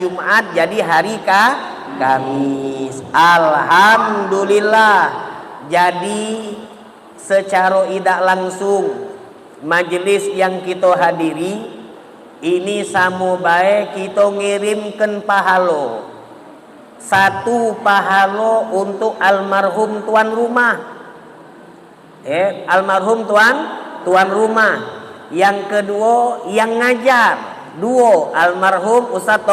Jumat jadi hari Kamis. Alhamdulillah. Jadi secara tidak langsung majelis yang kita hadiri ini sama baik kita ngirimkan pahalo. Satu pahalo untuk almarhum tuan rumah. Almarhum tuan rumah. Yang kedua yang ngajar. Dua almarhum Ustaz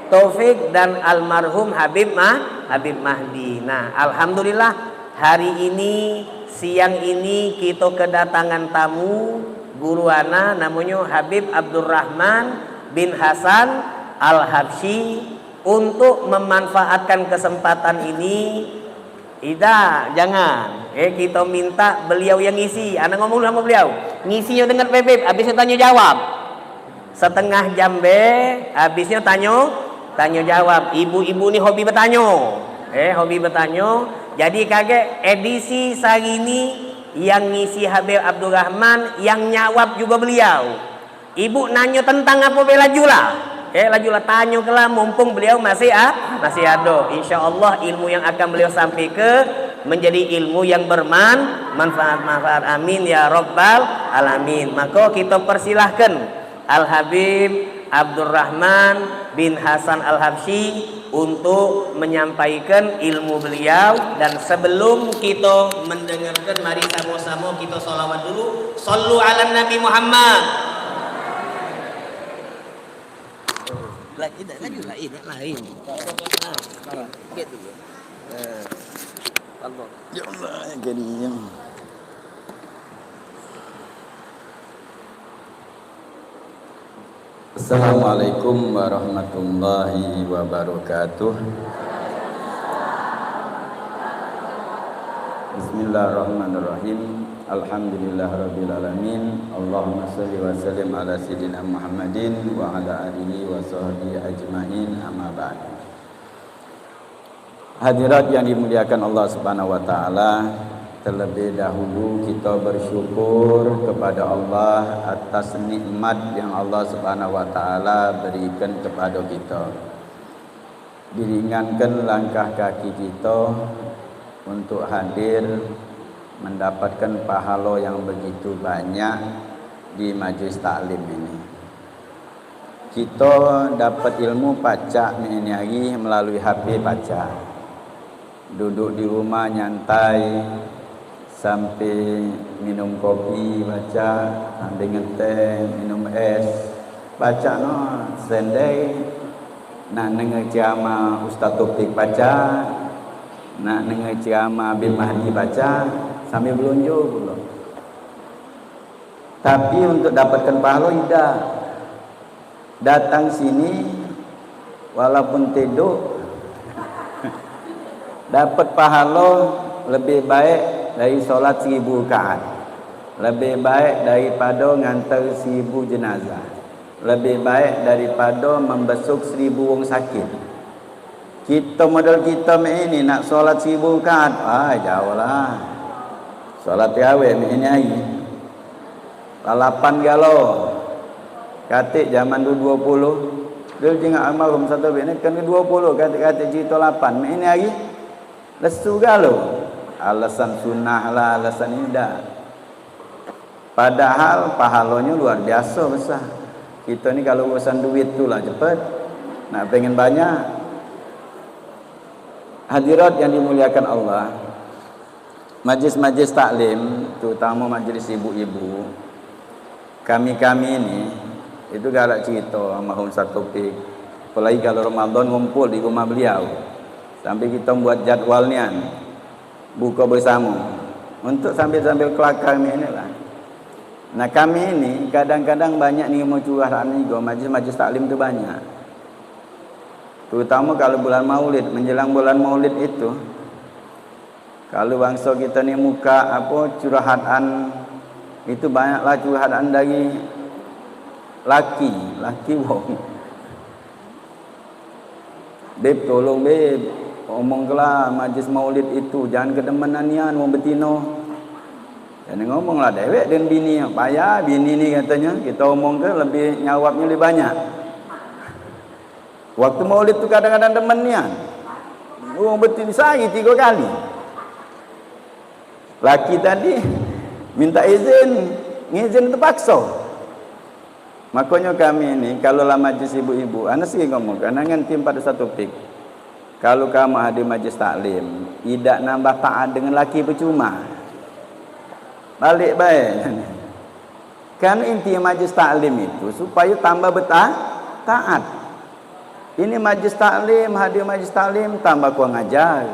Taufik dan almarhum Habib Mahdi. Nah, alhamdulillah hari ini siang ini kita kedatangan tamu guru ana namanya Habib Abdurrahman bin Hasan Al-Habsyi untuk memanfaatkan kesempatan ini. Ida, jangan. Kita minta beliau yang ngisi. Ana ngomong sama beliau. Ngisinya dengan Bebek, habisnya tanya jawab. Setengah jam habisnya tanya jawab. Ibu-ibu ini hobi bertanya. Hobi bertanya. Jadi kaget edisi hari ini yang ngisi Habib Abdurrahman, yang nyawab juga beliau. Ibu nanya tentang apa lajulah. Lajulah tanya kelah mumpung beliau masih ada. Insyaallah ilmu yang akan beliau sampaikan menjadi ilmu yang bermanfaat. Amin ya rabbal alamin. Maka kita persilahkan Al-Habib Abdurrahman bin Hasan Al-Habsyi untuk menyampaikan ilmu beliau. Dan sebelum kita mendengarkan, mari sama-sama kita sholawat dulu. Shallu ala Nabi Muhammad. Lain. Ya Allah, jadi Assalamualaikum warahmatullahi wabarakatuh. Bismillahirrahmanirrahim. Alhamdulillahirabbil alamin. Allahumma shalli wa sallim ala sayyidina Muhammadin wa ala alihi wa sahbihi ajmain. Amma ba'd. Hadirat yang dimuliakan Allah Subhanahu wa taala, terlebih dahulu kita bersyukur kepada Allah atas nikmat yang Allah Subhanahu wa taala berikan kepada kita. Diringankan langkah kaki kita untuk hadir mendapatkan pahala yang begitu banyak di majlis taklim ini. Kita dapat ilmu pacak ini hari melalui HP pacak. Duduk di rumah nyantai sampai minum kopi baca, sampai ngeteh minum es baca no sendai, nak dengar ceramah Ustaz Taufik baca, nak dengar ceramah Habib Mahdi baca, sambil belunjuk pula. Tapi untuk dapatkan pahala tidak. Datang sini walaupun tidur dapat pahala lebih baik dari solat 1000 rakaat, lebih baik daripada ngantar 1000 jenazah, lebih baik daripada membesuk 1000 orang sakit. Kita model kita ini nak solat 1000 rakaat, jauh lah. Solat tarawih ini hari lalapan galau. Katik zaman dulu 20. Dulu tengok almarhum satu ini kan 20 katik cerita 8. Ini hari lesu galau. Alasan sunnah lah, alasan ini dah. Padahal pahalanya luar biasa besar. Kita ni kalau urusan duit tu lah cepat. Nak pengen banyak. Hadirat yang dimuliakan Allah, majlis-majlis taklim, terutama majlis ibu-ibu, kami-kami ini itu galak cerita almarhum Ustaz Taufik. Apalagi kalau Ramadan ngumpul di rumah beliau, sampai kita buat jadualnya buka bersama untuk sambil-sambil kelakar ni lah. Nah kami ini kadang-kadang banyak ni mau curahan juga, majlis-majlis taklim tu banyak. Terutama kalau bulan Maulid, menjelang bulan Maulid itu, kalau bangsa kita ni muka apa curahan itu banyaklah curahan dari laki wong. Beb tolong beb, omong kelah majlis maulid itu jangan kedemenan nian wong betino. Jangan ngomonglah dewek dan bini, payah bini ni katanya kita omong ke lebih nyawabnya lebih banyak. Waktu maulid tu kadang-kadang demenian. Orang betul sehari 3 kali. Laki tadi minta izin terpaksa. Makanya kami ni kalau lah majlis ibu-ibu, ana sering ngomong, ana nganti pada satu topik. Kalau kamu hadir majlis taklim, tidak nambah taat dengan laki percuma. Balik baik. Kan inti majlis taklim itu supaya tambah taat. Ini majlis taklim, hadir majlis taklim tambah kurang ajar.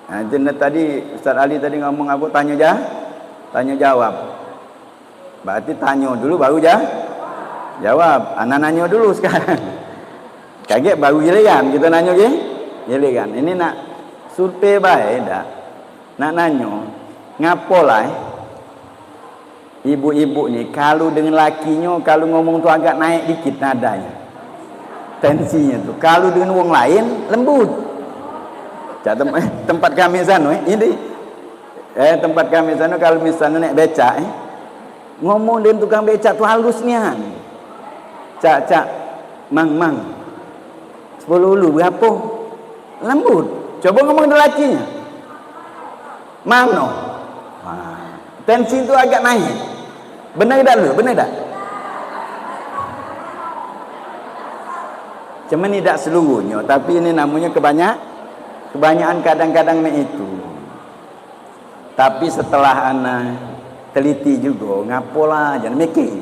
Nah, tadi Ustaz Ali tadi ngomong apa? Tanya jawab. Berarti tanya dulu baru jawab. Anak nanya dulu sekarang. Kaget baru giliran kita nanya giliran. Ini nak survei baik dah. Nak nanya, ngapolah ibu-ibu ni kalau dengan lakinya kalau ngomong tu agak naik dikit nadanya, tensinya tu. Kalau dengan orang lain lembut. Tempat kami sana ini tempat kami sana kalau misalnya naik becak ngomong dengan tukang becak tu halusnya. Cak mang 10 ulu berapa? Lembut. Coba ngomong dengan lakinya. Mana? Tensi tu agak naik. Benar tak lu? Benar tak? Cuma ni tak seluruhnya, tapi ini namanya kebanyakan kadang-kadang itu. Tapi setelah anak teliti juga, ngapolah jangan mikir.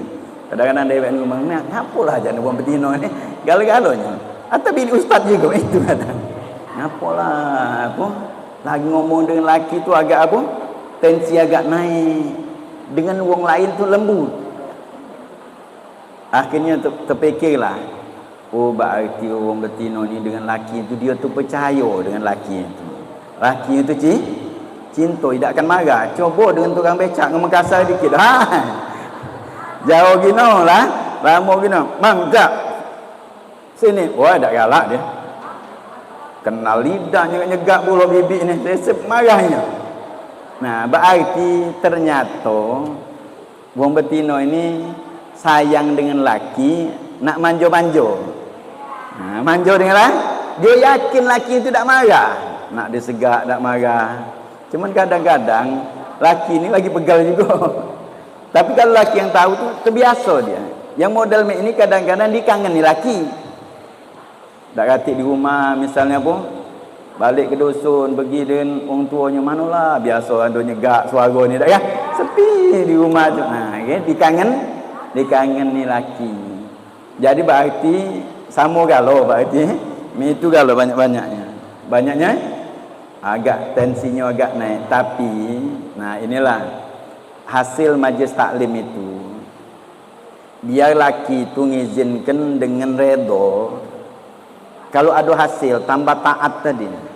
Kadang-kadang dia ngomong, ngapolah jangan buang betina ni. Galau-galaunya. Atau bini ustaz juga itu kata. Ngapolah apa? Lagi ngomong dengan laki tu agak apa? Tensi agak naik. Dengan orang lain tu lembut. Akhirnya terfikirlah, oh berarti orang betina ni dengan laki tu dia tu percaya dengan laki tu. Laki tu cinta, tidak akan marah. Coba dengan tukang becak ngomong kasar dikit. Jauh gino lah. Lama gino. Mang tak. Sini. Wah tak galak dia. Kenal lidahnya nyegak bulu bibik ni. Sesep marahnya. Nah, berarti ternyata wong betina ini sayang dengan laki, nak manjo-manjo. Nah, manjo dengan laki, dia yakin laki itu tak marah. Nak disegak tak marah. Cuman kadang-kadang laki ini lagi pegal juga. Tapi kalau laki yang tahu tu terbiasa dia. Yang model ini kadang-kadang dikangeni laki. Tak katik di rumah misalnya apa? Balik ke dusun, pergi dengan orang tuanya, manalah biasa ada nyegak suara ni tak ya? Sepi di rumah tu. Nah, okay? Dikangen ni laki. Jadi berarti sama galau berarti. Itu galau banyak-banyaknya. Banyaknya agak tensinya agak naik. Tapi nah inilah hasil majlis taklim itu. Biar laki itu ngizinkan dengan redha. Kalau ada hasil tambah taat tadi.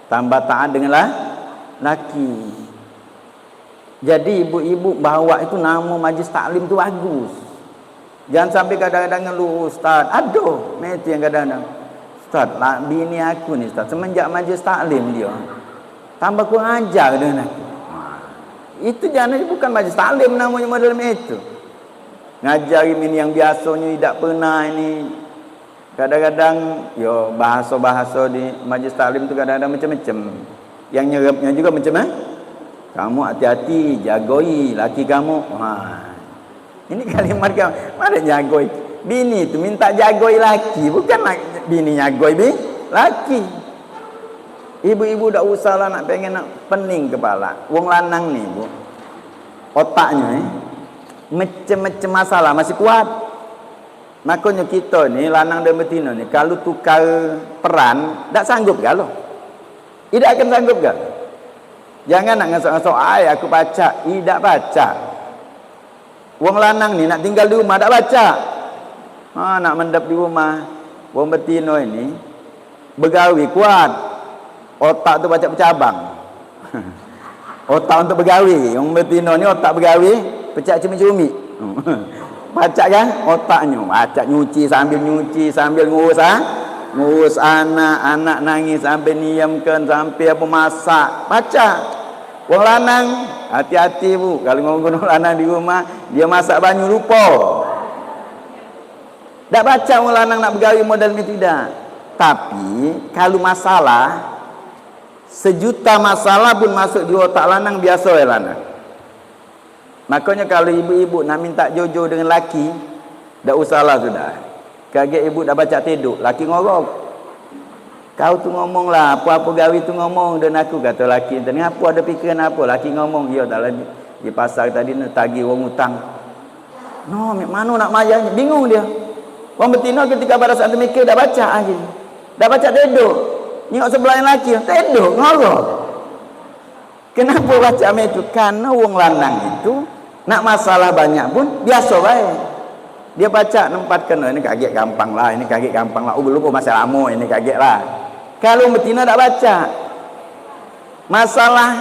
Tambah taat dengan laki. Jadi ibu-ibu bawa itu nama majlis taklim tu bagus. Jangan sampai kadang-kadang ngeluh ustaz. Aduh, itu yang kadang-kadang. Ustaz, bini aku ni ustaz semenjak majlis taklim dia tambah kurang ajar dengan aku. Itu jangan bukan majlis taklim namanya model itu. Ngajari ini yang biasanya tidak pernah ini. Kadang-kadang yo bahasa-bahasa di majlis taklim tu kadang-kadang macam-macam. Yang nyerapnya juga macam kamu hati-hati, jagoi laki kamu. Ini kalimat kamu. Mana jagoi? Bini tu minta jagoi laki, bukan bini jagoi laki. Ibu-ibu tak usahlah nak pengen nak pening kepala. Wong lanang ni, Bu. Otaknya macam-macam masalah masih kuat. Makanya kita ni lanang dan betina ni kalau tukar peran tak sanggup galau. Tidak akan sanggup gak. Jangan nak ngasok-ngasok aku baca, tidak baca. Wong lanang ni nak tinggal di rumah tak baca. Nak mendap di rumah. Wong betina ini begawi kuat. Otak tu baca bercabang. Otak untuk begawi. Wong betina ni otak begawi, pecah cumi-cumi. Baca kan otaknya, baca nyuci sambil ngurus anak nangis sampai niamkan sampai apa masak, baca. Wong lanang hati-hati Bu, kalau ngomong lanang di rumah dia masak banyu lupa. Tak baca orang lanang nak bergawi modal ni tidak. Tapi kalau masalah, sejuta masalah pun masuk di otak lanang, biasa ya lanang. Makanya kalau ibu-ibu nak minta jojo dengan laki, tak usahlah sudah. Kaget ibu dah baca tidur, laki ngorok. Kau tu ngomong lah, apa-apa gawi tu ngomong. Dan aku kata laki, tadi apa ada fikiran apa? Laki ngomong, ya tak lagi. Di pasar tadi nak tagih orang hutang. No, mana nak mayarnya? Bingung dia. Orang betina ketika pada saat mikir dah baca aja. Dah baca tidur. Tengok sebelah yang laki, tidur, ngorok. Kenapa baca itu? Karena orang lanang itu nak masalah banyak pun biasa baik. Dia baca nempat kena, ini kaget gampang lah, ini kaget gampang lah. Oh belum masa lama, ini kaget lah. Kalau betina tak baca masalah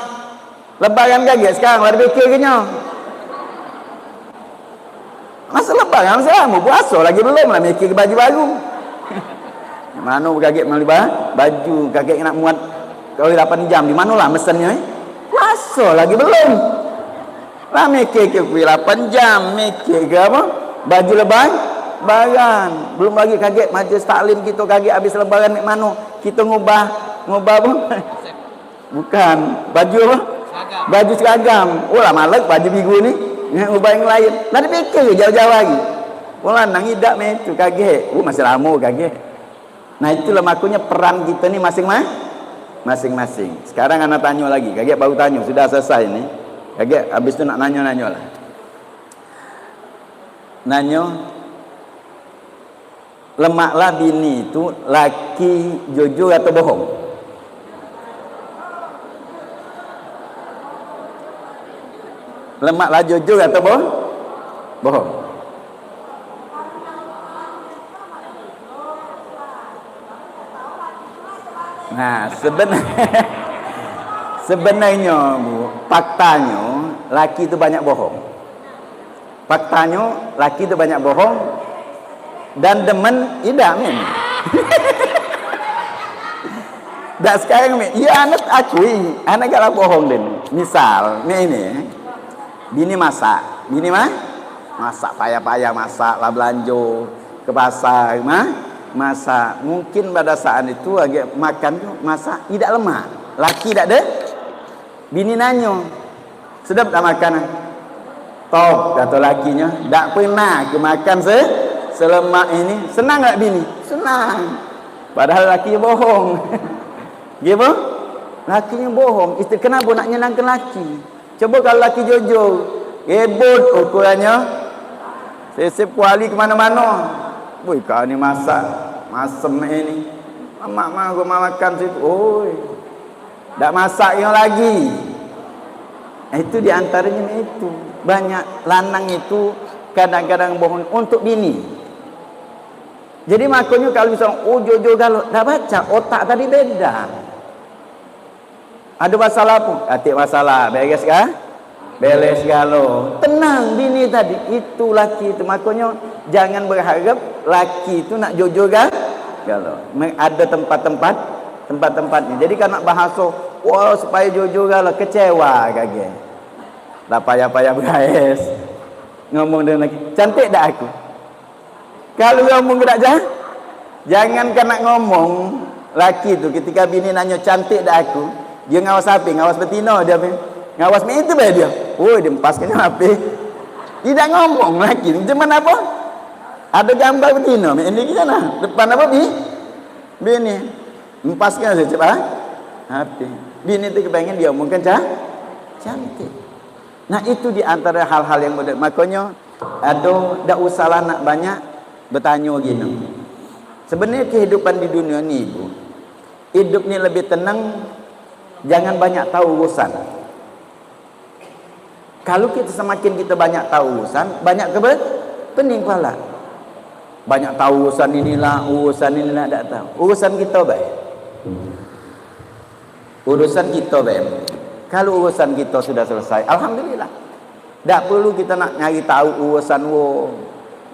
lebaran kaget sekarang lah fikir kenyang. Masa lebaran masa lama puasa lagi belum lah mikir ke baju baru. Mana kaget beli baju, kaget nak muat kalau 8 jam di mana lah mesennya puasa lagi belum. Lah mikir ke 8 jam, mikir ke apa? Baju lebaran. Belum lagi kaget majlis taklim kita kaget habis lebaran mek mano. Kita ngubah apa? Bukan, baju apa? Seragam. Baju seragam. Oh lah malak baju biru ni. Ngubah yang lain. Nak fikir jauh-jauh lagi. Wala nang idak mek tu kaget. Masih lama kaget. Nah itulah makanya peran kita ni masing-masing. Sekarang anak tanya lagi. Kaget baru tanya, sudah selesai ni. Kaget habis tu nak nanya-nanya lah. Nanya, lemaklah bini itu laki jujur atau bohong? Lemaklah jujur atau bohong? Nah sebenarnya Bu, faktanya laki itu banyak bohong. Faktanya laki itu banyak bohong dan demen tidak men. Dak sekarang men, ya anak akui, anak galak bohong den. Misal, ini bini masak, masak payah-payah masak lah belanja ke pasar, masak. Mungkin pada saat itu agak makan tu masak tidak lemak. Laki tak ada. Bini nanya, sedap tak makanan? Top kata lakinya, tak pernah aku makan selemak ini. Senang tak bini? Senang. Padahal laki bohong. Gimana? Lakinya bohong. Isteri kenapa nak nyenangkan laki? Coba kalau laki jujur, rebut ukurannya. Sesep kuali ke mana-mana. Woi, kau ni masak masem ini. Mak gua makan situ. Oi. Tak masak yang lagi. Itu di antaranya itu. Banyak lanang itu kadang-kadang bohong untuk bini. Jadi makanya kalau misalnya jujur kalau dah baca otak tadi beda. Ada masalah pun, atik masalah, beres kah? Beres galau. Tenang bini tadi, itu laki itu. Makanya jangan berharap laki itu nak jujur kah? Galau. Ada tempat-tempatnya. Jadi kalau nak bahasa, wah supaya jujur galau, kecewa kaget. Dah payah-payah beres. Ngomong dengan laki, cantik tak aku? Kalau ngomong tak jangan nak ngomong laki tu ketika bini nanya cantik tak aku, dia ngawas apa? Ngawas betina dia apa? Ngawas itu bah dia. Oh, dia empaskan apa? Tidak ngomong laki. Macam apa? Ada gambar betina, ini ke sana. Depan apa bini? Empaskan saja cepat. Apa? Bini tu kepengen dia omongkan cantik. Nah itu di antara hal-hal yang mudah. Makanya tak usahlah nak banyak bertanya gini. Sebenarnya kehidupan di dunia ni Ibu, hidup ni lebih tenang. Jangan banyak tahu urusan. Kalau semakin kita banyak tahu urusan, banyak pening pala. Banyak tahu urusan inilah tak tahu. Urusan kita baik. Urusan kita baik. Kalau urusan kita sudah selesai, alhamdulillah. Tak perlu kita nak nyari tahu urusan wong.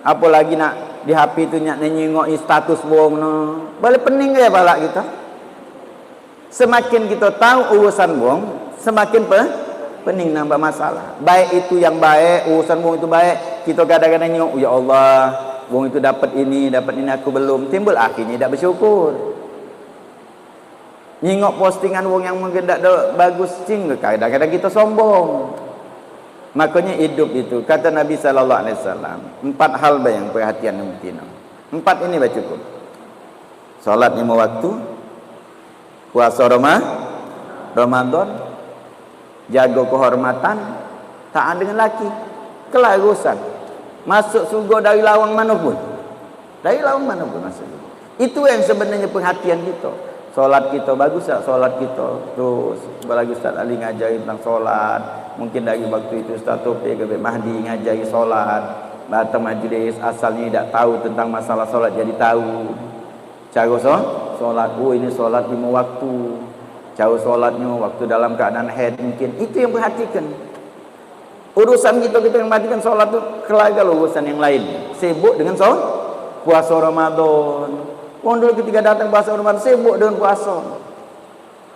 Apalagi nak di HP tu nak nengok status wong no. Boleh pening ke pala kita? Semakin kita tahu urusan wong, semakin pening nambah masalah. Baik itu yang baik, urusan wong itu baik, kita kadang-kadang nengok, ya Allah, wong itu dapat ini aku belum, timbul akhirnya tak bersyukur. Nyingok postingan wong yang mungkin tak bagus cing, kadang-kadang kita sombong. Makanya hidup itu, kata Nabi sallallahu alaihi wasallam, 4 hal yang perhatian yang betina. 4 ini bah cukup. Salat 5 waktu, puasa Ramadan, jaga kehormatan, taat dengan laki, kelarusan. Masuk surga dari lawang mana pun. Dari lawang mana pun masuk. Itu yang sebenarnya perhatian kita. Solat kita bagus tak? Solat kita terus apalagi Ustaz Ali ngajari tentang solat. Mungkin dari waktu itu Ustaz Taufik Habib Mahdi ngajari solat. Datang majlis asalnya tidak tahu tentang masalah solat, jadi tahu cara solat. Oh ini solat 5 waktu. Cara solatnya waktu dalam keadaan haid mungkin. Itu yang perhatikan. Urusan kita yang perhatikan solat itu kelagak urusan yang lain. Sibuk dengan puasa Ramadan. Orang dulu ketika datang puasa Ramadan sibuk dengan puasa.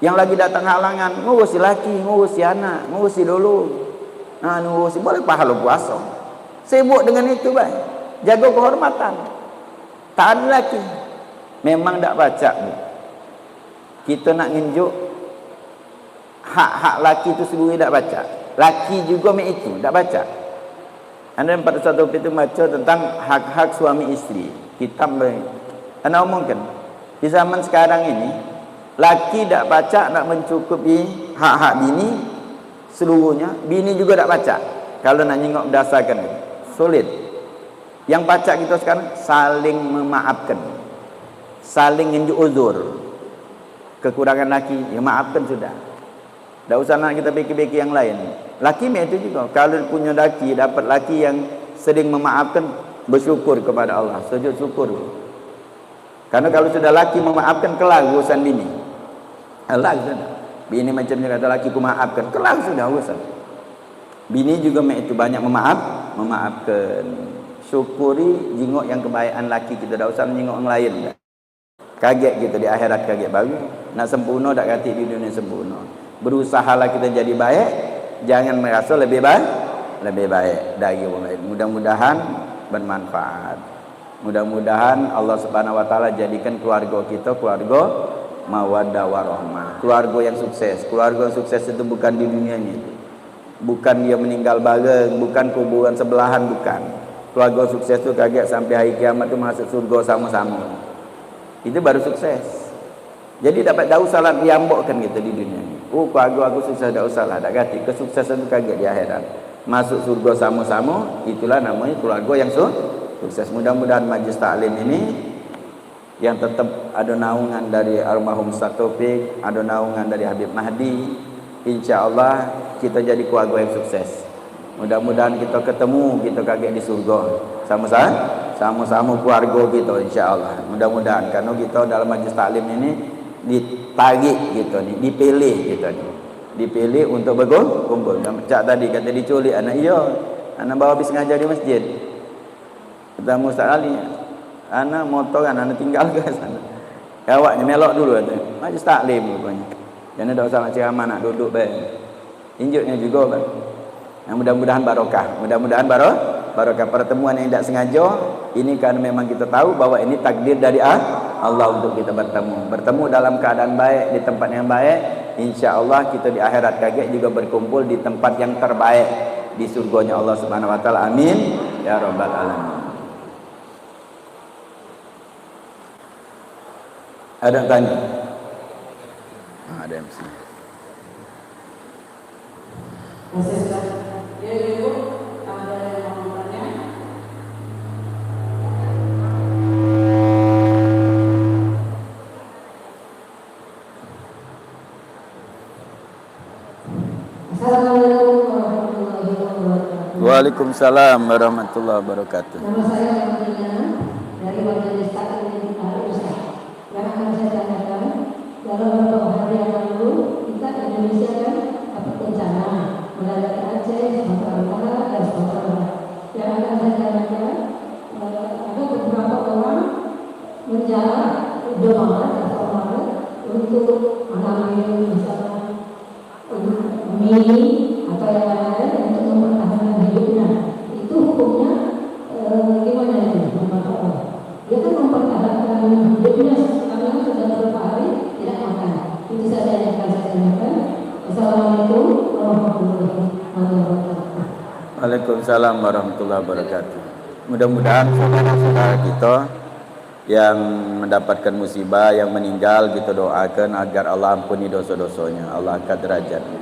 Yang lagi datang halangan, ngurusi laki, ngurusi anak, ngurusi dulu. Nah, ngurusi boleh pahala puasa. Sibuk dengan itu, baik. Jaga kehormatan. Taat laki. Memang tak baca. Kita nak nginjuk hak-hak laki itu sendiri tak baca. Laki juga itu tak baca. Anda pada satu itu baca tentang hak-hak suami isteri. Kitab Anda omongkan di zaman sekarang ini laki tak baca nak mencukupi hak-hak bini seluruhnya, bini juga tak baca. Kalau nak nyengok berdasarkan sulit. Yang baca kita sekarang saling memaafkan, saling nunjuk uzur. Kekurangan laki, ya maafkan sudah. Tak usah nak kita fikir-fikir yang lain. Laki itu juga. Kalau punya laki, dapat laki yang sering memaafkan, bersyukur kepada Allah, sujud syukur. Karena kalau sudah laki memaafkan, kelar urusan bini. Allah sudah. Bini macam ni kata laki ku maafkan, kelar sudah urusan. Bini juga itu banyak memaafkan. Syukuri jingok yang kebaikan laki kita, tak usah menyingok yang lain. Kaget kita di akhirat, kaget baru. Nak sempurna tak kata di dunia sempurna. Berusahalah kita jadi baik, jangan merasa lebih baik dari orang lain. Mudah-mudahan bermanfaat. Mudah-mudahan Allah Subhanahu wa taala jadikan keluarga kita keluarga mawaddah warahmah. Keluarga yang sukses. Keluarga yang sukses itu bukan di dunia ini. Bukan dia meninggal bareng, bukan kuburan sebelahan, bukan. Keluarga sukses itu kaget sampai hari kiamat itu masuk surga sama-sama. Itu baru sukses. Jadi dapat tahu salat diambokkan gitu di dunia ini. Oh, keluarga aku sukses, tak usahlah, tak ganti. Kesuksesan itu kaget di akhirat. Masuk surga sama-sama, itulah namanya keluarga yang sukses. Mudah-mudahan majlis taklim ini yang tetap ada naungan dari almarhum Ustaz Taufik, ada naungan dari Habib Mahdi. InsyaAllah kita jadi keluarga yang sukses. Mudah-mudahan kita ketemu, kita kaget di surga. Sama-sama keluarga kita insyaAllah. Mudah-mudahan karena kita dalam majlis taklim ini ditarik gitu ni, dipilih gitu ni. Dipilih untuk berkumpul. Dan Cak tadi kata diculik anak, iya. Anak bawa habis ngajar di masjid. Kata Ustaz Ali, anak motoran, anak tinggal ke sana. Awaknya melok dulu kata. Majlis taklim rupanya. Jangan tak usah nak ceramah, nak duduk baik. Injuknya juga baik. Nah, mudah-mudahan barokah. Mudah-mudahan barokah pertemuan yang tidak sengaja ini karena memang kita tahu bahwa ini takdir dari Allah untuk kita bertemu dalam keadaan baik di tempat yang baik. InsyaAllah kita di akhirat kaget juga berkumpul di tempat yang terbaik di surganya Allah Subhanahu wa taala. Amin ya rabbal alamin. Ada yang tanya? Ada yang sini. Waalaikumsalam warahmatullahi wabarakatuh. Nama saya Martina dari Majelis Taklim Al-Ustaz. Yang akan saya tanyakan, dalam beberapa hari yang lalu kita di Indonesia kan dapat bencana melanda Aceh, Sumatera Utara dan Sumatera Barat. Yang akan saya tanyakan, ada beberapa orang menjaga doa atau malam untuk mengambil misalnya mie atau yang lain untuk mempertahankan hidupnya. Itu hukumnya gimana itu? dia kan mempertahankan hidupnya karena sudah beberapa hari tidak makan. Itu saja yang akan saya tanyakan. Assalamualaikum warahmatullahi wabarakatuh. Waalaikumsalam warahmatullahi wabarakatuh. Mudah-mudahan saudara-saudara kita yang mendapatkan musibah, yang meninggal, kita doakan agar Allah ampuni dosa-dosanya, Allah angkat derajatnya.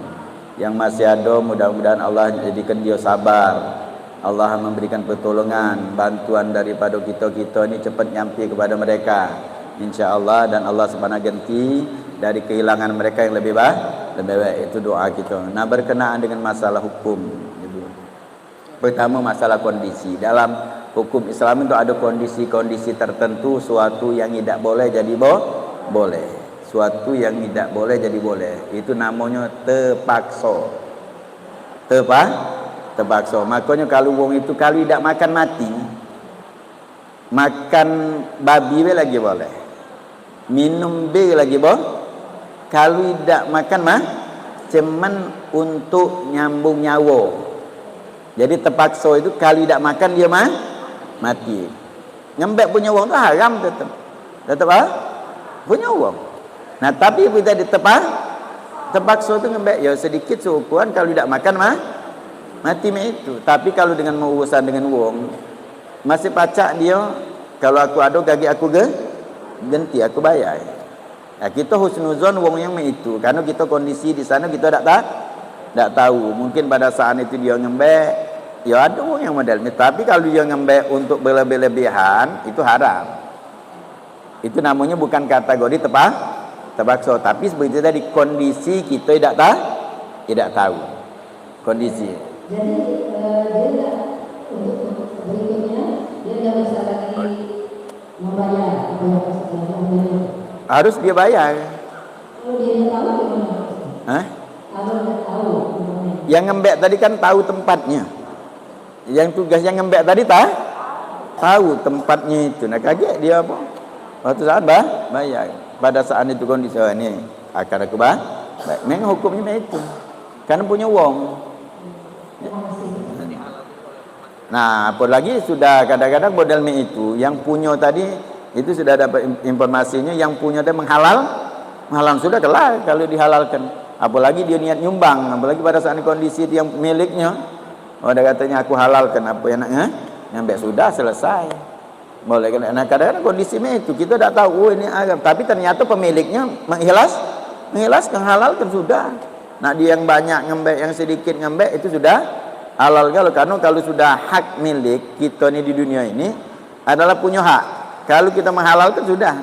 Yang masih ada, mudah-mudahan Allah jadikan dia sabar, Allah memberikan pertolongan, bantuan daripada kita ini cepat nyampe kepada mereka, insya-Allah, dan Allah subhanahu ganti dari kehilangan mereka yang lebih baik. Itu doa kita. Nah, berkenaan dengan masalah hukum, pertama masalah kondisi. Dalam hukum Islam itu ada kondisi-kondisi tertentu, suatu yang tidak boleh jadi boleh, suatu yang tidak boleh jadi boleh. Itu namanya terpaksa. Terpaksa. Makanya kalau wong itu kalau tidak makan mati, makan babi lagi boleh, minum bir lagi boleh. Kalau tidak makan cuman untuk nyambung nyawa. Jadi terpaksa itu kalau tidak makan dia mati. Ngembek punya wang tu haram tetap. Tetap punya wang. Nah, tapi kita terpaksa tu ngembek ya sedikit seukuran, kalau tidak makan mati itu. Tapi kalau dengan urusan dengan wang masih pacak dia, kalau aku ada gagi aku ganti aku bayar. Nah, kita husnuzon wang yang itu karena kita kondisi di sana kita tak tahu. Mungkin pada saat itu dia ngembek, ya ada orang yang model ni. Tapi kalau dia ngembek untuk berlebih-lebihan, itu haram. Itu namanya bukan kategori terpaksa. Tapi seperti tadi, kondisi kita tidak tahu kondisi. Jadi dia tidak, untuk berikutnya dia tidak bisa lagi membayar apa yang harus. Harus dia bayar. Kalau dia tidak tahu gimana? Hah? Kalau tidak tahu gimana? Yang ngembek tadi kan tahu tempatnya. Yang tugas yang ngembek tadi tahu tempatnya itu. Nah, kaget dia apa? Waktu saat bayar. Pada saat itu kondisi ini akan aku baik. Memang hukumnya itu. Karena punya wong. Nah, apalagi sudah kadang-kadang model itu yang punya tadi itu sudah dapat informasinya, yang punya tadi menghalal sudah kelar kalau dihalalkan. Apalagi dia niat nyumbang, apalagi pada saat kondisi yang miliknya. Oh, dia katanya aku halalkan apa enaknya, nyampe sudah selesai. Boleh kan? Nah, kadang-kadang kondisi itu kita tak tahu, oh ini agam, tapi ternyata pemiliknya mengikhlaskan, halalkan sudah. Nah, dia yang banyak ngembek, yang sedikit ngembek itu sudah halal. Kalau sudah hak milik kita ni di dunia ini adalah punya hak. Kalau kita menghalalkan sudah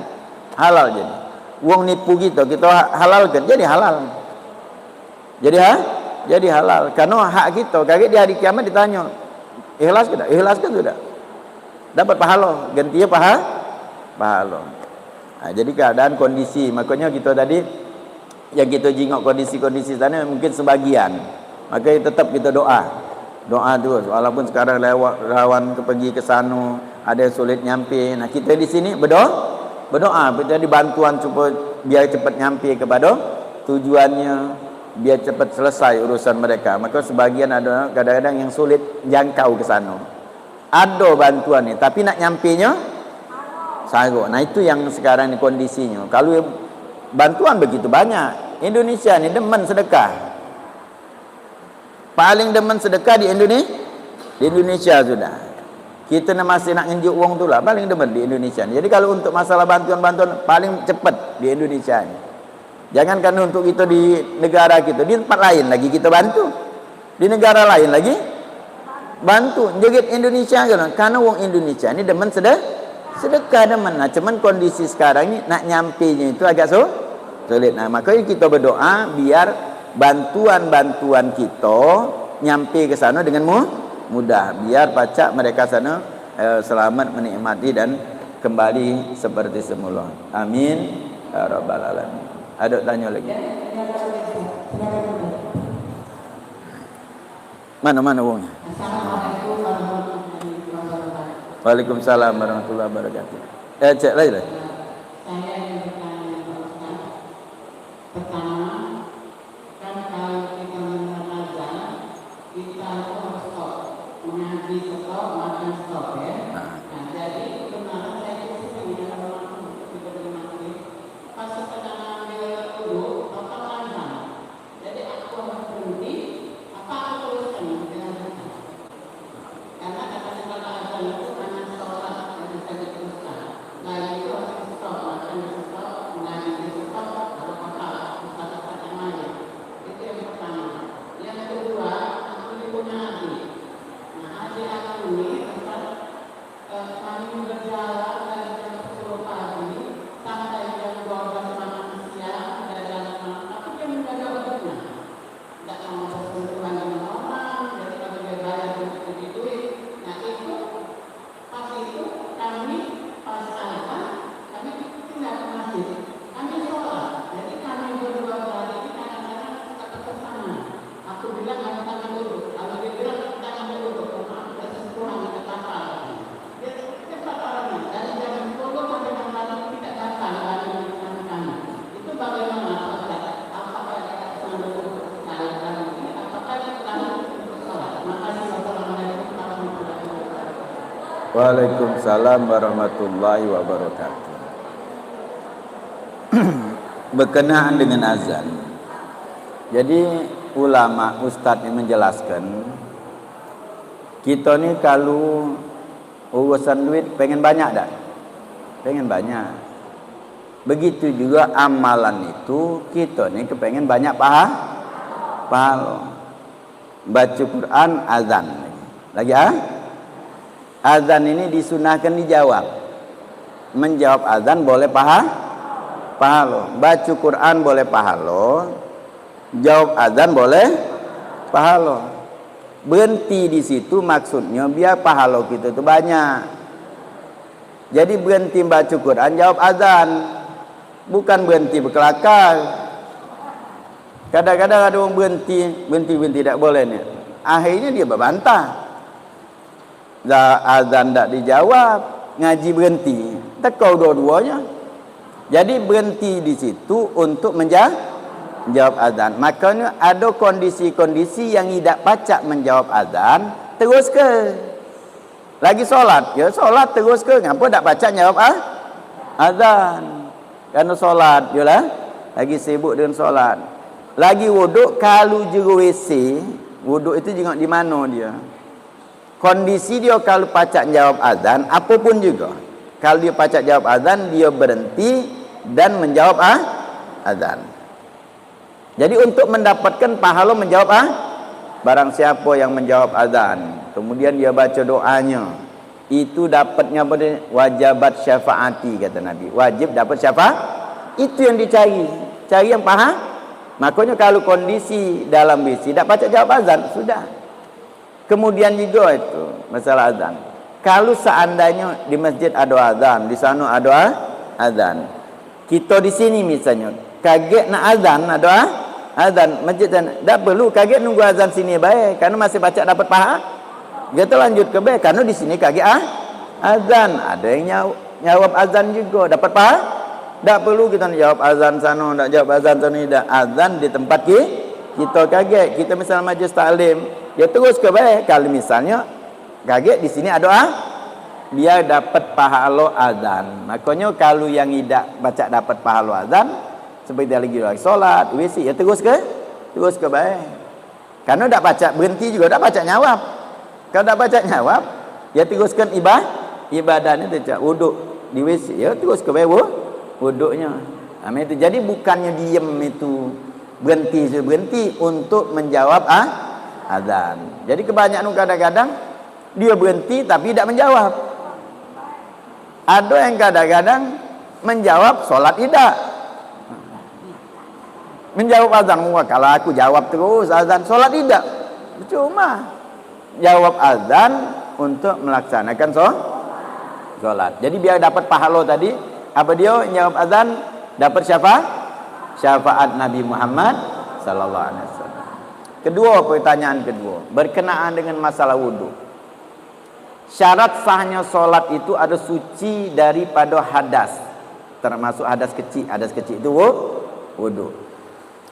halal jadi. Uang nipu kita halalkan jadi halal. Jadi halal. Karena hak kita. Kaget di hari kiamat ditanya, ikhlas kita? Ikhlaskan sudah. Dapat pahala, gantinya pahala. Nah, jadi keadaan kondisi. Makanya kita tadi yang kita jingok kondisi-kondisi sana mungkin sebagian. Makanya tetap kita doa terus. Walaupun sekarang lawan pergi ke sana, ada yang sulit nyampe. Nah, kita di sini berdoa, kita dibantuan supaya biar cepat nyampe kepada tujuannya, biar cepat selesai urusan mereka. Maka sebagian ada kadang-kadang yang sulit jangkau ke sana. Ada bantuan ni, tapi nak nyampenya sago. Nah, itu yang sekarang ni kondisinya. Kalau bantuan begitu banyak, Indonesia ni demen sedekah. Paling demen sedekah di Indonesia sudah. Kita masih nak ngenjuk uang tu lah paling demen di Indonesia. Jadi kalau untuk masalah bantuan-bantuan paling cepat di Indonesia ni. Jangan kan untuk kita di negara kita, di tempat lain lagi kita bantu. Di negara lain lagi bantu. Jadi Indonesia kan, karena uang Indonesia ni demen sedekah demen. Nah, cuman kondisi sekarang ni nak nyampenya itu agak sulit. Nah, makanya kita berdoa biar bantuan-bantuan kita nyampe ke sana dengan mudah, biar pacak mereka sana selamat menikmati dan kembali seperti semula. Amin ya rabbal alamin. Ada tanya lagi? Mana uangnya? Assalamualaikum warahmatullahi wabarakatuh. Waalaikumsalam warahmatullahi wabarakatuh. Cek lagi lah. Saya ingin bertanya Pak Ustaz. Pertama, kan kalau kita mengajar, kita harus stop, mengaji stop, makan stop ya. Nah, jadi kemarin saya Waalaikumsalam warahmatullahi wabarakatuh. Berkenaan dengan azan. Jadi ulama ustadz ini menjelaskan, kita ni kalau urusan duit pengen banyak dah. Pengen banyak. Begitu juga amalan itu kita ni kepengen banyak pahala. Baca Quran, azan. Lagi azan ini disunahkan dijawab. Menjawab azan boleh pahala. Baca Quran boleh pahala. Jawab azan boleh pahala. Berhenti di situ maksudnya biar pahala kita tu banyak. Jadi berhenti baca Quran, jawab azan. Bukan berhenti berkelakar. Kadang-kadang ada orang berhenti tak boleh ni. Akhirnya dia berbantah. Azan tak dijawab, ngaji berhenti. Tekau dua-duanya. Jadi berhenti di situ untuk menjawab azan. Makanya ada kondisi-kondisi yang tidak pacak menjawab azan, terus ke? Lagi solat, ya solat terus ke? Ngapa tak pacak jawab azan? Karena solat, yalah. Lagi sibuk dengan solat. Lagi wuduk, kalau juru WC, wuduk itu juga di mana dia? Kondisi dia kalau pacak jawab azan, apapun juga. Kalau dia pacak jawab azan, dia berhenti dan menjawab azan. Jadi untuk mendapatkan pahala menjawab barang siapa yang menjawab azan, kemudian dia baca doanya, itu dapatnya wajibat syafaati, kata Nabi. Wajib dapat syafaat. Itu yang dicari. Cari yang paham. Makanya kalau kondisi dalam WC tak pacak jawab azan, sudah. Kemudian juga itu masalah azan. Kalau seandainya di masjid ada azan, di sana ada azan. Kita di sini misalnya kaget nak azan, ada azan masjid sana. Tak perlu kaget nunggu azan sini baik, karena masih pacak dapat pahala. Kita lanjut ke baik, karena di sini kaget azan. Ada yang jawab azan juga dapat pahala. Tak perlu kita nak jawab azan sana, nak jawab azan sana. Dah azan di tempat kita kaget. Kita misalnya majlis taklim, ya terus ke baik. Kalau misalnya kaget di sini ada biar dapat pahala azan. Makanya kalau yang tidak baca dapat pahala azan, seperti lagi solat, WC, ya terus ke baik. Karena tak baca berhenti juga, tak baca jawab. Kalau tak baca jawab, ya teruskan ibadah ni tu wuduk di WC, ya terus ke baik wuduknya. Itu jadi bukannya diam itu berhenti untuk menjawab azan. Jadi kebanyakan kadang-kadang dia berhenti tapi tidak menjawab. Ada yang kadang-kadang menjawab solat tidak. Menjawab azan, kalau aku jawab terus azan solat tidak. Cuma jawab azan untuk melaksanakan solat. Jadi biar dapat pahala tadi, apa dia jawab azan dapat syafaat Nabi Muhammad sallallahu alaihi wasallam. Kedua, pertanyaan kedua berkenaan dengan masalah wudu. Syarat sahnya solat itu ada suci daripada hadas, termasuk hadas kecil. Hadas kecil itu wudu.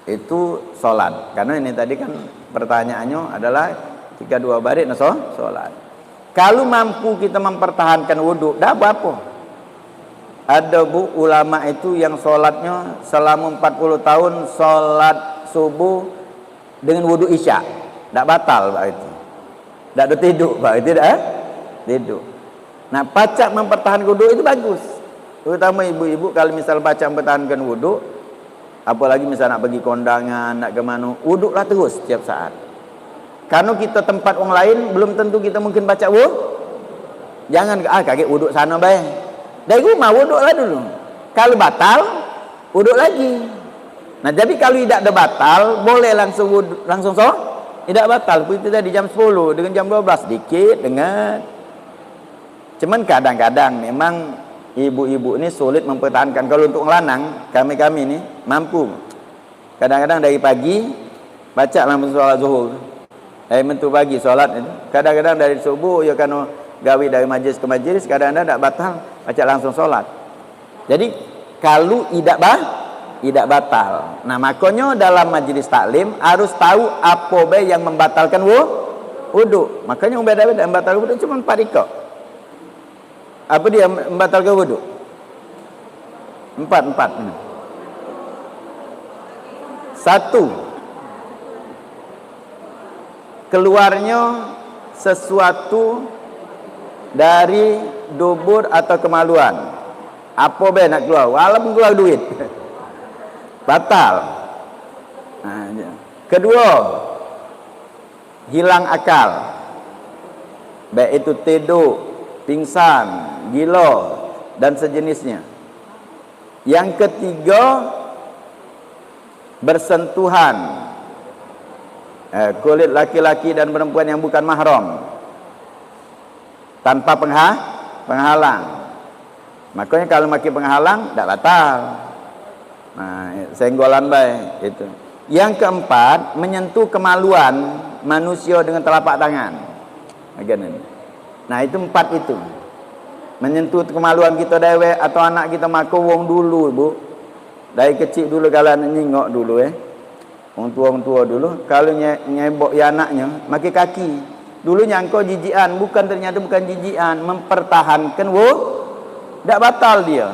Itu solat. Karena ini tadi kan pertanyaannya adalah jika dua barit solat. Kalau mampu kita mempertahankan wudu, dah apa-apa. Ada ulama itu yang solatnya selama 40 tahun solat subuh dengan wudu isya, tak batal pak itu. Tak ada tidur pak itu, dah tidur. Nah, pacak mempertahankan wudu itu bagus. Terutama ibu-ibu kalau misal pacak mempertahankan wudu, apalagi misal nak pergi kondangan, nak ke mana, wuduklah terus setiap saat. Karena kita tempat orang lain belum tentu kita mungkin baca wudu. Jangan kaget wuduk sana baik. Dari rumah wuduklah dulu. Kalau batal, wuduk lagi. Nah, jadi kalau tidak ada batal, boleh langsung wuduk, langsung tidak batal. Seperti tadi jam 10 dengan jam 12 sedikit dengan. Cuman kadang-kadang memang ibu-ibu ini sulit mempertahankan. Kalau untuk lanang, kami-kami ini mampu. Kadang-kadang dari pagi baca langsung solat zuhur. Dari mentu pagi solat itu. Kadang-kadang dari subuh ya kan gawi dari majlis ke majlis, kadang-kadang tak batal, baca langsung solat. Jadi kalau tidak batal. Nah, makanya dalam majlis taklim harus tahu apa yang membatalkan wudu. Makanya beda-beda yang membatalkan wudu cuma 4 rakaat. Apa dia membatalkan wudu? Empat. Satu, keluarnya sesuatu dari dubur atau kemaluan. Apa be nak keluar? Walaupun keluar duit. Batal. Kedua, hilang akal. Baik itu tidur, pingsan, gila dan sejenisnya. Yang ketiga, bersentuhan kulit laki-laki dan perempuan yang bukan mahram tanpa penghalang. Makanya kalau makin penghalang tak batal. Senggolan baik itu. Yang keempat, menyentuh kemaluan manusia dengan telapak tangan. Nah, itu 4 itu. Menyentuh kemaluan kita dewek atau anak kita makan wong dulu, Bu. Dari kecil dulu kalau nyingok dulu Orang tua dulu kalau nyebok ya anaknya maki kaki. Dulu nyangko jijian, ternyata bukan jijian, mempertahankan tak batal dia.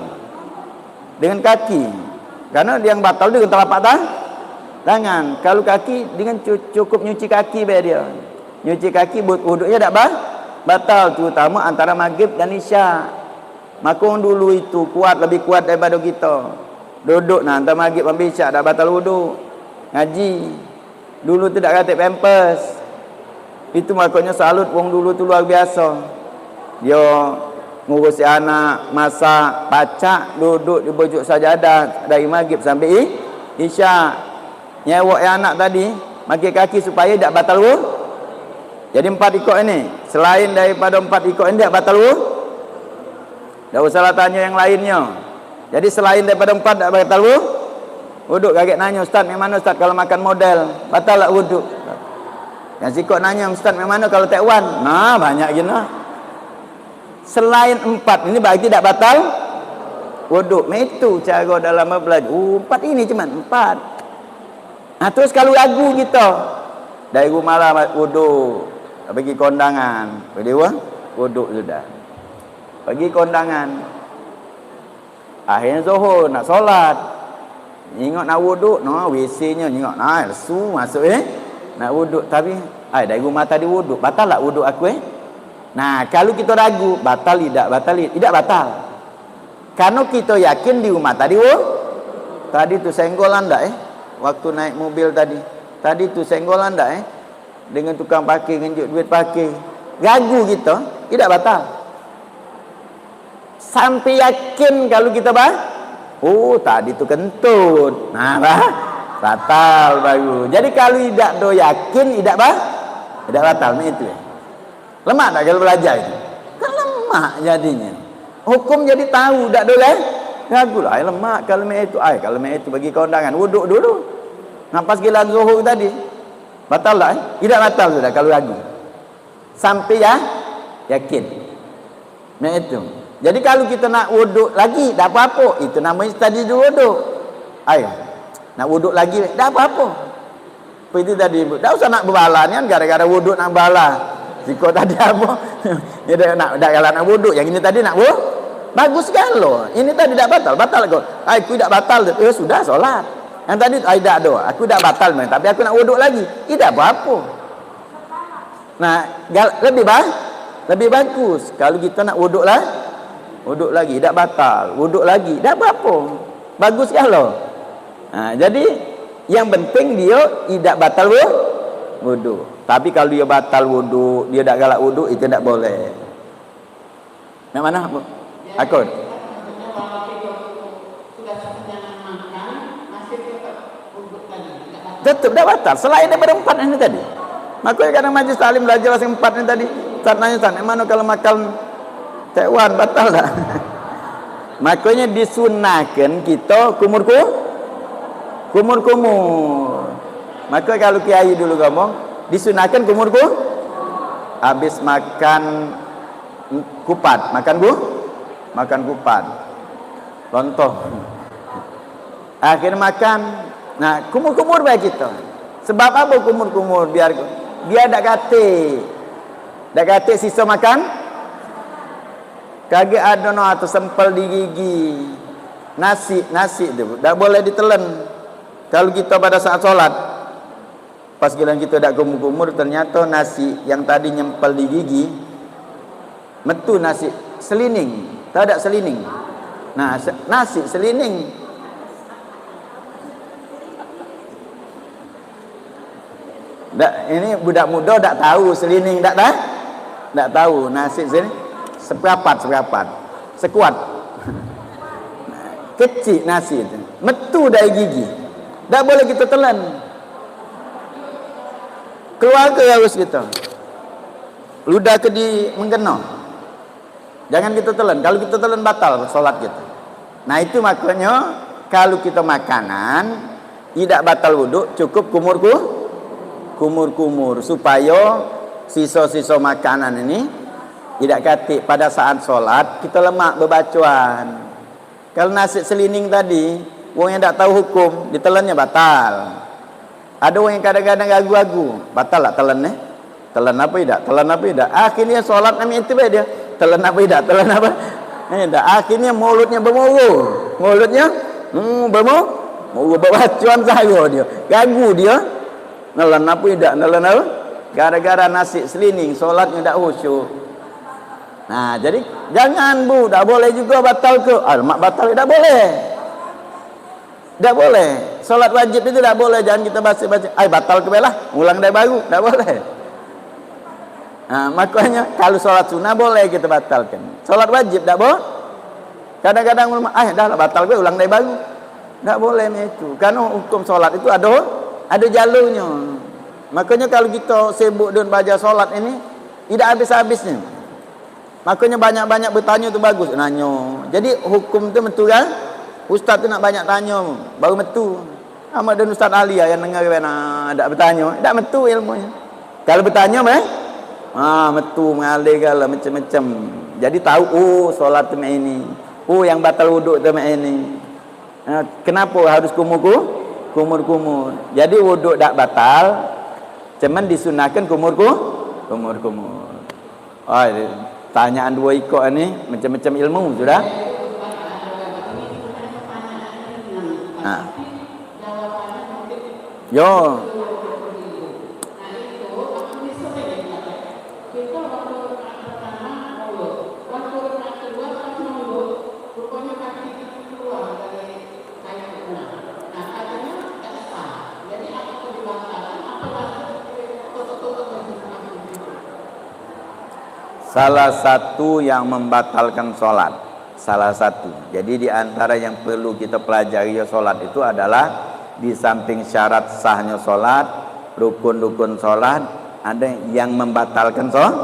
Dengan kaki. Karena yang batal dengan telapak tangan. Kalau kaki dengan cukup nyuci kaki biar dia. Nyuci kaki wuduknya tak batal, terutama antara maghrib dan isya. Maka orang dulu itu lebih kuat daripada kita. Duduk antara maghrib dan isya tak batal wuduk. Ngaji dulu tu tak kata pampers. Itu makanya salut wong dulu tu luar biasa. Dia ngurusi anak, masak, pacak, duduk di pojok sajadah dari maghrib sampai isya. Nyewok anak tadi maki kaki supaya tak batal wuduk. Jadi 4 ikut ini, selain daripada 4 ikut ini tak batal tak usahlah tanya yang lainnya. Jadi selain daripada 4 tak batal wuduk. Kaget nanya, Ustaz memang mana Ustaz kalau makan model batal tak wuduk? Yang sikut nanya, Ustaz memang mana kalau tekwan? Nah, banyak gini. Selain 4 ini berarti tak batal wuduk. Itu cara dalam belajar. 4 ini cuma 4. Nah, terus kalau ragu kita dari rumah lah wuduk, pergi kondangan, wuduk sudah. Pergi kondangan, akhirnya zuhur nak solat, ingat nak wuduk, WC-nya ingat lesu masuk nak wuduk, tapi dari rumah tadi wuduk, batal tak wuduk aku Nah, kalau kita ragu, batal tidak batal. Karena kita yakin di rumah tadi tu senggolan tak waktu naik mobil tadi tu senggolan tak dengan tukang parkir ngenjuk duit parkir. Ragu kita, tidak batal. Sampai yakin kalau kita tadi tu kentut. Nah, batal baru. Jadi kalau tidak yakin, tidak batal. Itu lemah tak kalau belajar itu? Kan lemah jadinya. Hukum jadi tahu, tak boleh ragu lah. Lemah kalau itu bagi kondangan wuduk dulu. Nampak sekilan zuhur tadi batal tak? Tidak batal sudah kalau ragu. Sampai yakin. Itu. Jadi kalau kita nak wuduk lagi, tak apa-apa. Itu namanya tadi wuduk. Nak wuduk lagi, tak apa-apa. Itu tadi, tak usah nak berbalah kan, gara-gara wuduk nak balah. Jika tadi apa? Dia nak wuduk, yang ini tadi nak bagus kan lo. Ini tadi tak batal kau. Aku tidak batal. Sudah solat. Yang tadi tidak ada. Aku tidak batal, tapi aku nak wuduk lagi. Tidak apa-apa. Nah, lebih bagus kalau kita nak wuduk lagi, tak batal. Wuduk lagi, tak apa-apa. Bagus kan lo. Nah, jadi yang penting dia tidak batal wuduk. Tapi kalau dia batal wuduk, dia tak galak wuduk, itu tak boleh. Yang mana? Akun. Tetap tak batal. Selain daripada 4 ini tadi. Makanya kadang majlis taklim belajar yang 4 ini tadi. Ustaz nanya, Ustaz, yang mana kalau makan tekwan batal tak? Makanya disunahkan kita kumur. Maka kalau kiai dulu ngomong, disunahkan kumur. Habis makan kupat, makan kupat. Contoh. Akhirnya makan. Nah, kumur baik kita. Sebab apa kumur? Biar dak kate sisa makan. Kagak ada no atau sempel di gigi. Nasi tu tak boleh ditelan. Kalau kita pada saat solat, pas giliran kita dak kumur-kumur, ternyata nasi yang tadi nyempel di gigi, metu nasi selining, tak ada selining. Nah, nasi selining. Ini budak muda tak tahu selining, tak tahu nasi selining seperapat sekuat. Kecil nasi itu, metu dari gigi, tak boleh kita telan. Keluarga harus kita ludah ke di menggena, jangan kita telan. Kalau kita telan batal solat kita. Nah itu makanya kalau kita makanan tidak batal wudhu, cukup kumur supaya sisa-sisa makanan ini tidak katik pada saat solat kita lemak berbacaan. Kalau nasi selining tadi, orang yang tak tahu hukum ditelannya batal. Ada orang yang kadang-kadang ragu-ragu, batal tak telan telan apa tidak? Akhirnya solat kami itu dia telan apa tidak? Telan apa? Tidak. Akhirnya mulutnya bermuru, berbacaan saya dia, ragu dia. Nelan apa tidak? Nelan apa? Gara-gara nasi selining, solatnya tak khusyuk. Nah, jadi jangan bu, tak boleh juga batal ke. Mak batal tak boleh. Tak boleh. Solat wajib itu tak boleh. Jangan kita baca-baca. Batal ke belah, ulang dari baru. Tak boleh. Nah, makanya kalau solat sunnah boleh kita batalkan. Solat wajib tak boleh. Kadang-kadang dah lah batal ke, ulang dari baru. Tak boleh itu. Karena hukum solat itu ada jalurnya. Makanya kalau kita sibuk dengan baca solat ini tidak habis-habisnya. Makanya banyak-banyak bertanya tu bagus nanya. Jadi hukum tu betul kan? Ustaz tu nak banyak tanya baru betul. Sama dengan Ustaz Ali yang dengar ada bertanya, tak betul ilmunya. Kalau bertanya betul mengalir segala macam-macam. Jadi tahu solat tu ini. Yang batal wuduk tu ini. Kenapa harus kumur-kumur? Jadi wuduk tak batal, cuman disunahkan kumur-kumur. Tanyaan dua ikut ni macam-macam ilmu sudah. Yo. Salah satu yang membatalkan solat, salah satu. Jadi di antara yang perlu kita pelajari solat itu adalah di samping syarat sahnya solat, rukun-rukun solat, ada yang membatalkan solat.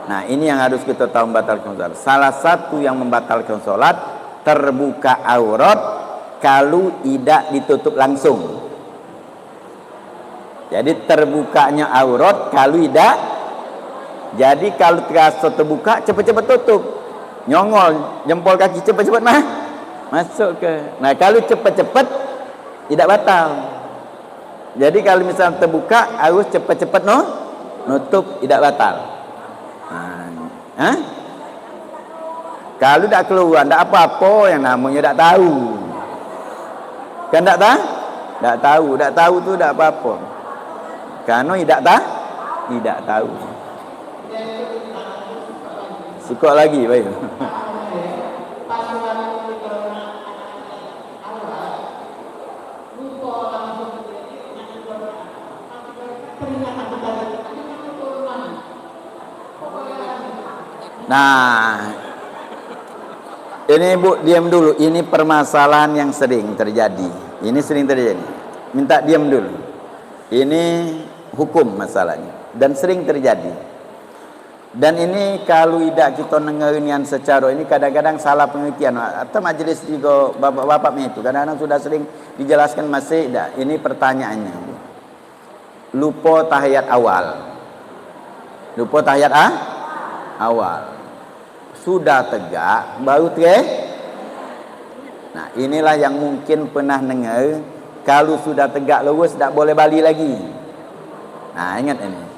Nah ini yang harus kita tahu membatalkan solat. Salah satu yang membatalkan solat terbuka aurat kalau tidak ditutup langsung. Jadi terbukanya aurat kalau tidak. Jadi kalau terasa terbuka, cepat-cepat tutup. Nyongol jempol kaki cepat-cepat masuk ke. Nah, kalau cepat-cepat tidak batal. Jadi kalau misalnya terbuka, harus cepat-cepat nutup, tidak batal. Kalau tak keluar, tak apa-apa yang namanya tak tahu. Kan tak tahu? Tak tahu tu tak apa-apa. Karena tidak tahu. Sikok lagi baik. Nah, ini Bu diam dulu. Ini permasalahan yang sering terjadi. Minta diam dulu. Ini hukum masalahnya dan sering terjadi. Dan ini kalau tidak kita dengarkan secara ini kadang-kadang salah pengertian atau majelis juga bapak-bapak itu kadang-kadang sudah sering dijelaskan masih tidak. Ini pertanyaannya. Lupa tahiyat awal. Awal. Sudah tegak baru Nah, inilah yang mungkin pernah dengar kalau sudah tegak lurus tak boleh balik lagi. Nah, ingat ini.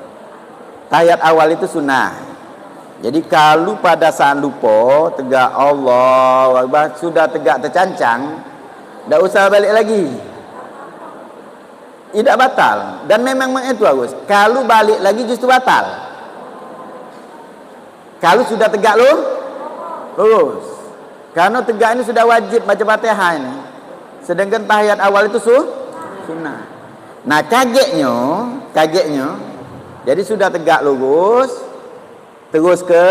Tahiyat awal itu sunnah. Jadi kalau pada saat lupa tegak Allah Akbar, sudah tegak tercancang, tak usah balik lagi. Tidak batal. Dan memang itu bagus. Kalau balik lagi justru batal. Kalau sudah tegak lurus. Karena tegak ini sudah wajib baca Fatihah ini. Sedangkan tahiyat awal itu sunnah. Nah, kagetnya jadi sudah tegak lurus, terus ke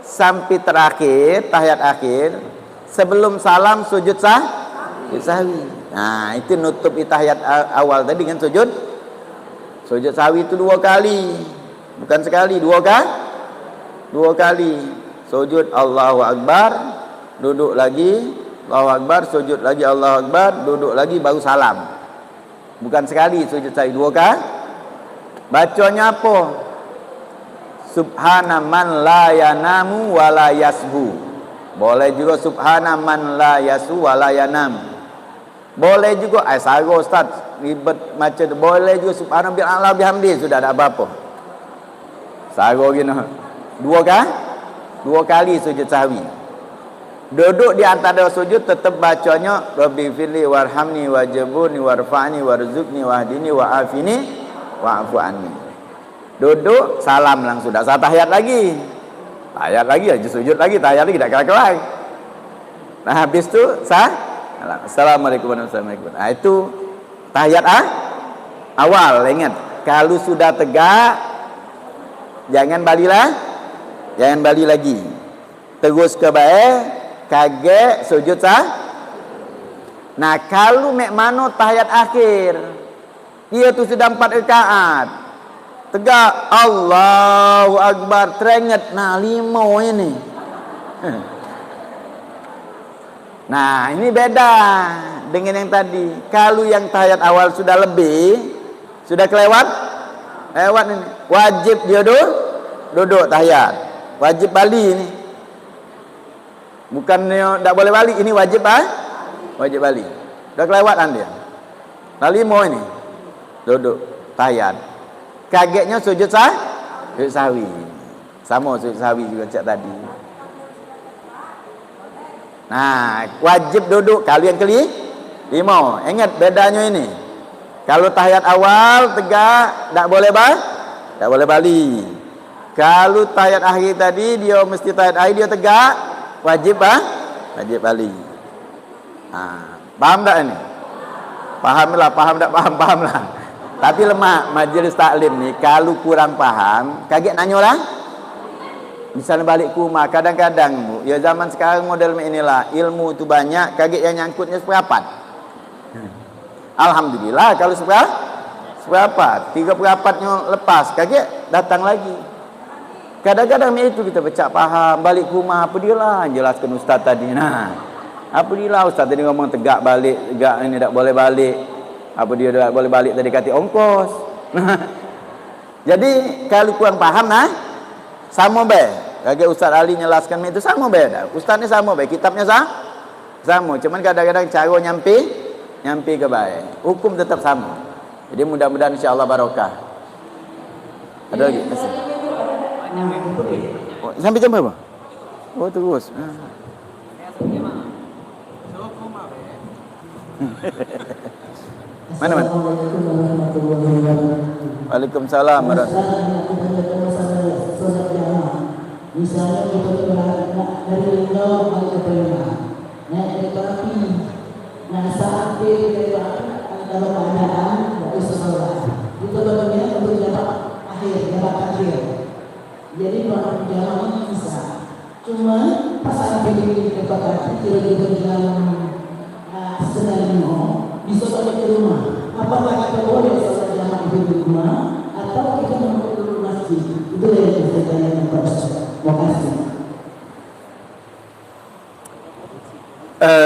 sampai terakhir tahiyat akhir, sebelum salam sujud sahwi. Nah, itu nutup tahiyat awal tadi kan sujud sahwi itu 2 kali. Bukan sekali, 2 kali. Sujud Allahu Akbar, duduk lagi, Allahu Akbar, sujud lagi Allahu Akbar, duduk lagi baru salam. Bukan sekali sujud sahwi, 2 kali. Bacanya apa? Subhana man la yanamu wa la yasbu. Boleh juga subhana man la yasu wa la yanam. Boleh juga sago ustaz ribet macam tu. Boleh juga subhanallah bi'ala bihamdi, sudah ada apa-apa. Sago gini. 2 kali sujud sahwi. Duduk di antara sujud tetap bacanya Rabbi firli warhamni wajibuni warfa'ni warzuqni wahdini wa'afini wa'fu anni. Duduk salam langsung, sudah sah tahiyat lagi. Tahiyat lagi aja, sujud lagi, tahiyat lagi, tak kelar-kelar. Nah, habis tu sah. Assalamualaikum warahmatullahi wabarakatuh. Nah, itu tahiyat awal. Ingat, kalau sudah tegak jangan balik lagi. Terus ke baik, kaget sujud Nah, kalau mek mano tahiyat akhir, dia tu sudah 4 rakaat. Tegak Allahu Akbar, teringat nah 5 ini. Nah, ini beda dengan yang tadi. Kalau yang tahiyat awal sudah kelewat ini. Wajib dia duduk tahiyat. Wajib balik ini. Bukan tak boleh balik, ini wajib wajib balik. Dah kelewatan dia. Nah, 5 ini. Duduk tahiyat. Kagetnya sujud sahwi. Sama sujud sahwi juga cak tadi. Nah, wajib duduk kalau yang kelima. Ingat bedanya ini. Kalau tahiyat awal tegak, tak boleh balik. Kalau tahiyat akhir tadi dia mesti tahiyat akhir dia tegak, wajib balik. Nah, paham tak ini? Paham lah. Tapi lemah majelis taklim ni kalau kurang paham, kaget nanya lah. Misalnya balik ke rumah, kadang-kadang ya zaman sekarang model inilah, ilmu itu banyak, kaget yang nyangkutnya seperempat. Alhamdulillah kalau seperempat, 3/4-nya lepas, kaget datang lagi. Kadang-kadang itu kita baca paham, balik ke rumah, apa dia lah jelaskan ustaz tadi. Nah, apa dia lah ustaz tadi ngomong tegak ini tak boleh balik. Apa dia tak boleh balik tadi kata ongkos. Jadi kalau kurang paham sama be. Kaget Ustaz Ali nyelaskan itu sama be dah. Ustaz ni sama be, kitabnya sama. Cuman kadang-kadang cara nyampi ke baik. Hukum tetap sama. Jadi mudah-mudahan insya-Allah barokah. Ada lagi? Oh, sampai jam berapa? Oh, terus. Mana? Waalaikumsalam warahmatullahi wabarakatuh. Misalnya kita dari Indo ke Palembang, naik kereta api. Nah, saat di kereta api dalam keadaan tidak bisa sholat, itu bagaimana untuk akhir. Jadi para perjalanan bisa. Cuma pas sampai di kereta api kira-kira di dalam skenario bisa balik ke rumah. Apakah kita boleh sholat jamaah itu di rumah atau kita mau ke masjid? Itu yang saya tanyakan kepada Ustaz.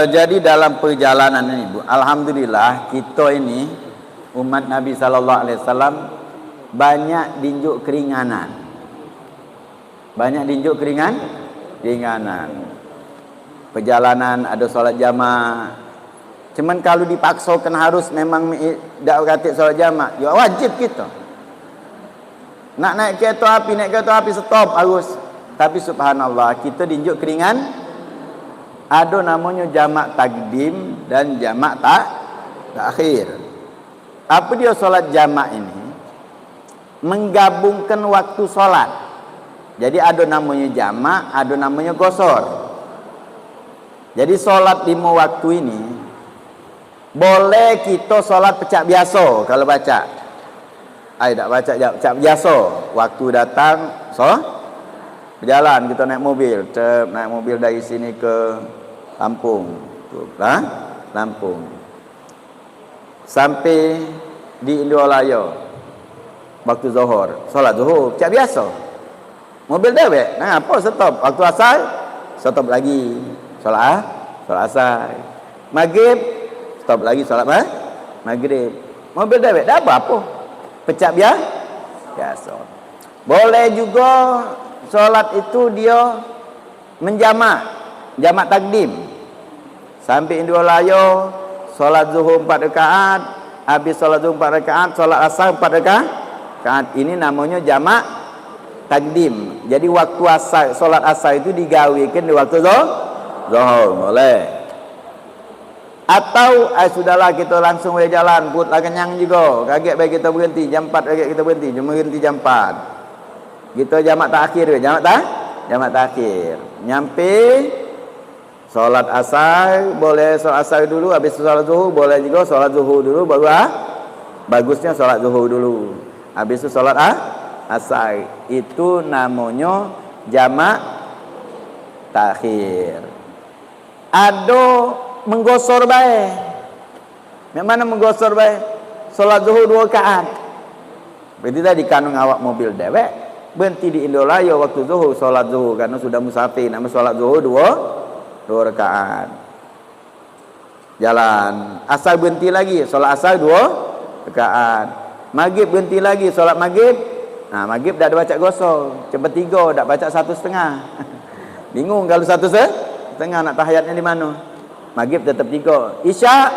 Jadi dalam perjalanan ini Bu, alhamdulillah kita ini umat Nabi sallallahu alaihi wasallam banyak dinjuk keringanan. Perjalanan ada solat jamaah. Cuman kalau dipaksakan harus memang dak kata solat jamaah, ya wajib kita. Nak naik kereta api stop harus Tapi subhanallah, kita diunjuk keringan. Ada namanya jamak takdim dan jamak takhir. Apa dia solat jamak ini? Menggabungkan waktu solat. Jadi ada namanya jamak, ada namanya gosor. Jadi solat 5 waktu ini boleh kita solat pecah biasa kalau baca. Tak baca pecah biasa. Waktu datang, berjalan kita naik mobil, naik mobil dari sini ke Lampung, Lampung. Sampai di Indonesia waktu zuhur, solat zuhur pecah biasa. Mobil dewek, nah apa stop? Waktu asar, stop lagi. Solat asar. Maghrib, stop lagi solat maghrib. Mobil dewek, dah apa? Pecah biasa. Boleh juga solat itu dia jamak takdim. Sampai Indonesia, solat zuhur 4 rakaat, habis solat zuhur 4 rakaat, solat asar 4 rakaat. Ini namanya jamak takdim. Jadi waktu asar, solat asar itu digawikan di waktu zuhur, boleh. Atau sudahlah kita langsung boleh jalan, putlah kenyang juga. Kaget baik kita berhenti jam 4, kaget kita berhenti, cuma berhenti jam 4. Kita jamak takhir, jamak takhir. Nyampe solat asar, boleh solat asar dulu, habis solat zuhur, boleh juga solat zuhur dulu, baru bagusnya solat zuhur dulu. Habis itu solat asar. Itu namanya jamak takhir. Ada menggosor baik. Memang menggosor baik. Solat zuhur 2 rakaat. Berarti tadi kanung awak mobil dewek, berhenti di Indonesia waktu zuhur, solat zuhur karena sudah musafir, nama solat zuhur 2 rakaat. Jalan. Asar berhenti lagi, solat asar 2 rakaat. Maghrib berhenti lagi, solat maghrib. Nah, maghrib dah ada baca gosor, cepat 3, dah baca 1,5. Bingung kalau 1,5 nak tahiyatnya di mana? Maghrib tetap 3. Isyak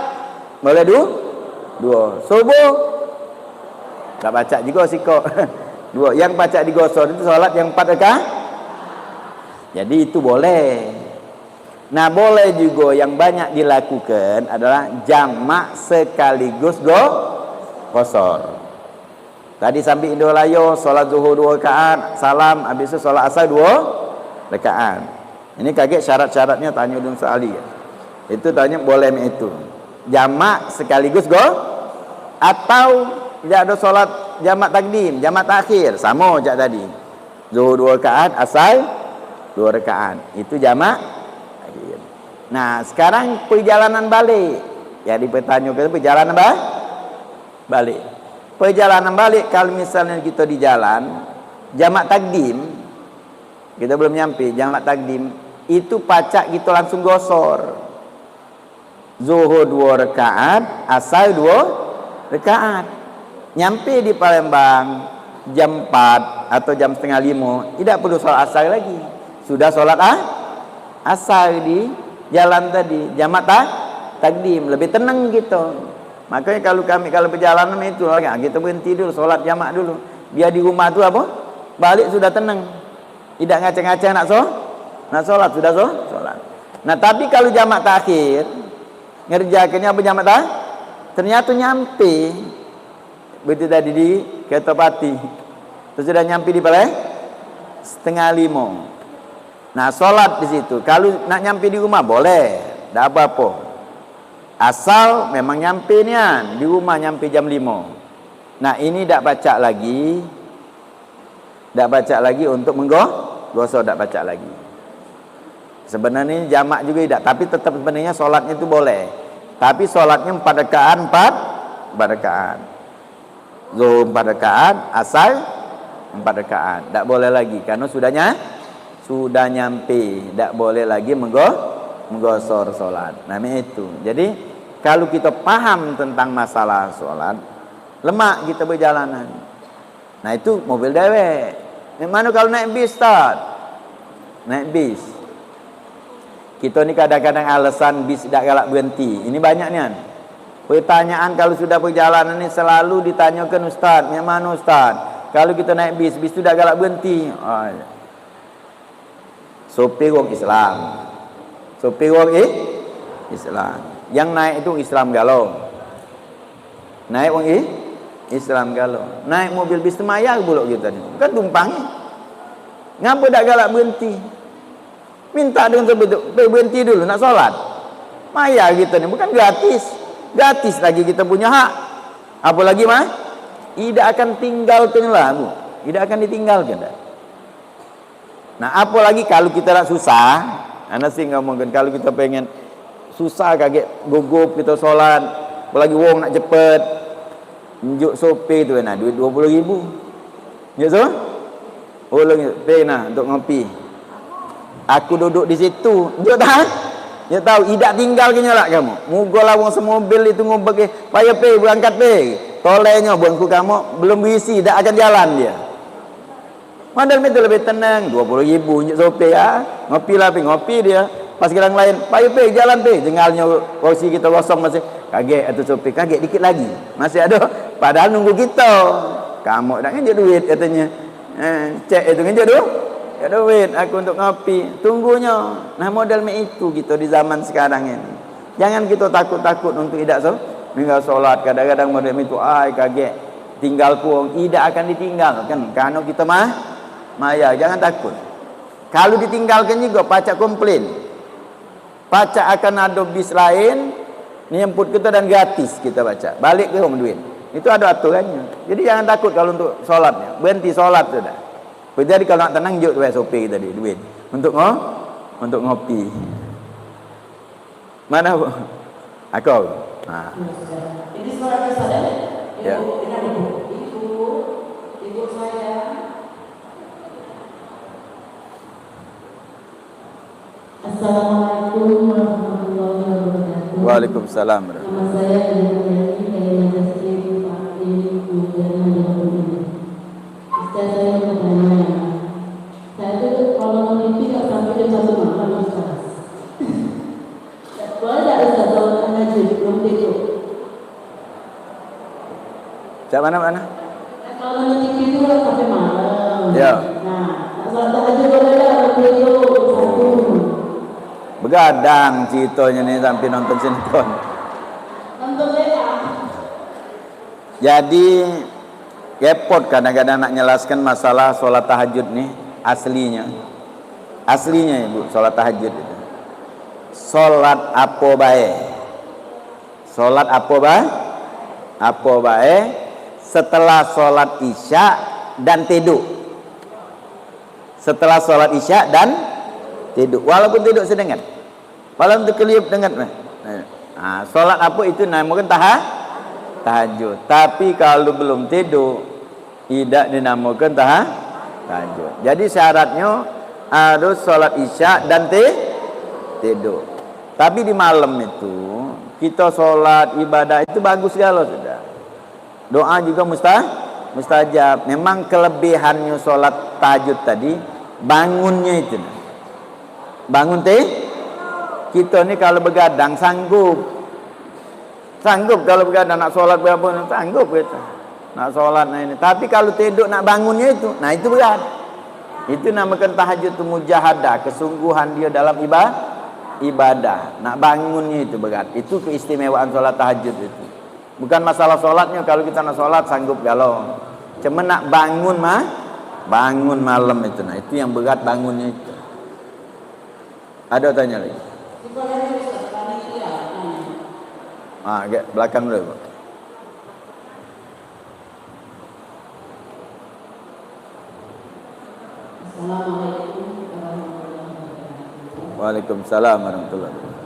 boleh 2. Subuh tak baca juga sikok. 2. Yang baca digosor itu solat yang 4 rakaat. Jadi itu boleh. Nah, boleh juga yang banyak dilakukan adalah jamak sekaligus gosor. Tadi sampai Indonesia solat zuhur 2 rakaat, salam, habis itu solat asar 2 rakaat. Ini kaget syarat-syaratnya tanya dulu sekali. Itu tanya boleh itu. Jamak sekaligus atau tidak ada solat jamak takdim, jamak takhir, sama jak tadi. Zuhur 2 rakaat, asar 2 rakaat. Itu jamak takhir. Nah, sekarang perjalanan balik. Yang dipertanyakan perjalanan balik. Perjalanan balik kalau misalnya kita di jalan jamak takdim, kita belum nyampe jamak takdim, itu pacak kita langsung gosor. Zuhur 2 rakaat, asar 2 rakaat. Nyampe di Palembang jam 4 atau jam setengah 5, tidak perlu solat asar lagi. Sudah solat asar di jalan tadi, jamak takdim, lebih tenang gitu. Makanya kalau perjalanan itu kita berhenti dulu, solat jamak dulu. Biar di rumah tu apa? Balik sudah tenang. Tidak ngaceng-ngaceng nak solat, sudah solat. Nah, tapi kalau jamak takhir, ngerjakannya apa jamak ternyata nyampe begitu tadi di Kertapati. Terus sudah nyampe di setengah 5. Nah, solat di situ. Kalau nak nyampe di rumah boleh, tak apa-apa. Asal memang nyampe nian di rumah, nyampe jam 5. Nah, ini tak baca lagi. Tak baca lagi untuk menggosor, tak baca lagi. Sebenarnya jamak juga tidak, tapi tetap sebenarnya solatnya itu boleh. Tapi solatnya 4 rakaat, 4 rakaat. Zuhur 4 rakaat, asar 4 rakaat. Tak boleh lagi karena sudah nyampe, tak boleh lagi menggosor solat. Namanya itu. Jadi kalau kita paham tentang masalah solat, lemak kita berjalanan. Nah, itu mobil dewek. Mana kalau naik bis, Ustaz? Naik bis. Kita ni kadang-kadang alasan bis tidak galak berhenti. Ini banyak ni kan. Pertanyaan kalau sudah perjalanan ni selalu ditanyakan, Ustaz, yang mana Ustaz? Kalau kita naik bis, bis tu tidak galak berhenti. Sopir orang Islam. Sopir orang Islam. Yang naik itu Islam galau. Naik orang Islam galau. Naik mobil bis mayar pula kita ni. Bukan tumpang. Ngapa tak galak berhenti? Minta dengan sebetul. Berhenti dulu nak solat. Mayar kita ni bukan gratis. Gratis lagi kita punya hak. Apa lagi mah? Tidak akan tinggalkan lah bu. Tidak akan ditinggalkan dah. Nah, apa lagi kalau kita nak susah? Ana sih ngomongkan kalau kita pengen susah kaget gugup kita solat, apalagi wong nak cepet, unjuk sopir tu nah duit 20,000. Ya so? Ulung pay nah untuk ngopi. Aku duduk di situ. Unjuk tak? Ya tahu tidak tinggal kenyalak kamu. Mugolah wong semobil itu ngobek payah pay berangkat pay. Tolenya buangku kamu belum berisi tak akan jalan dia. Padahal itu lebih tenang, 20,000 unjuk sopir ya. Ngopi lah, ngopi dia. Pas orang lain, payah jalan jengalnya kursi kita kosong masih. Kaget atau sopir, kaget dikit lagi. Masih ada. Padahal nunggu kita. Kamu dah ngejek duit katanya. Cek itu ngejek tu. Ya duit aku untuk ngopi. Tunggunya. Nah model itu kita di zaman sekarang ini. Jangan kita takut-takut untuk tidak tinggal solat. Kadang-kadang model itu kaget. Tinggal pun tidak akan ditinggalkan. Karena kita Maya, jangan takut. Kalau ditinggalkan juga pacak komplain. Pacak akan ada bis lain nyemput kita dan gratis kita baca. Balik ke rumah duit. Itu ada aturannya. Jadi jangan takut kalau untuk solatnya. Berhenti solat sudah. Jadi kalau nak tenang juk duit sopir tadi duit. Untuk ngopi. Mana bu? Aku. Nah. Ini suara saya. Ya. Ibu saya. Assalamualaikum warahmatullahi wabarakatuh. Waalaikumsalam. Nama saya Dewi dari Madrasah Fakih Mujana Jawa. Saya mau bertanya. Saya itu kalau mau mimpi tak sampai jam 1 malam Ustaz. Boleh tak Ustaz kalau ngaji belum tidur? Cak mana? Kalau mau mimpi itu sampai malam. Ya. Nah, kalau tak aja boleh tak tidur satu. Begadang ceritanya ni sampai nonton sinetron. Nonton ya. Jadi repot kadang-kadang nak njelaskan masalah solat tahajud ni aslinya. Aslinya ibu solat tahajud itu. Solat apa baik? Solat apa baik? Apa baik? Setelah solat isya dan tidur. Setelah solat isya dan tidur. Walaupun tidur sedengan. Walaupun terkeliup dengan. Solat apa itu namakan tahajud. Tapi kalau belum tidur tidak dinamakan tahajud. Jadi syaratnya harus solat isya dan tidur. Tapi di malam itu kita solat ibadah itu bagus segala sudah. Doa juga mustajab. Memang kelebihannya solat tahajud tadi bangunnya itu. Bangun kita ni kalau begadang sanggup kalau begadang nak solat berapa sanggup kita nak solat ini. Tapi kalau tidur nak bangunnya itu, nah itu berat. Itu namakan tahajud itu mujahadah, kesungguhan dia dalam ibadah. Nak bangunnya itu berat. Itu keistimewaan solat tahajud itu. Bukan masalah solatnya. Kalau kita nak solat sanggup galau. Cuma nak bangun bangun malam itu. Nah itu yang berat bangunnya itu. Ada tanya lagi? Belakang dulu. Assalamualaikum warahmatullahi wabarakatuh. Waalaikumsalam warahmatullahi wabarakatuh.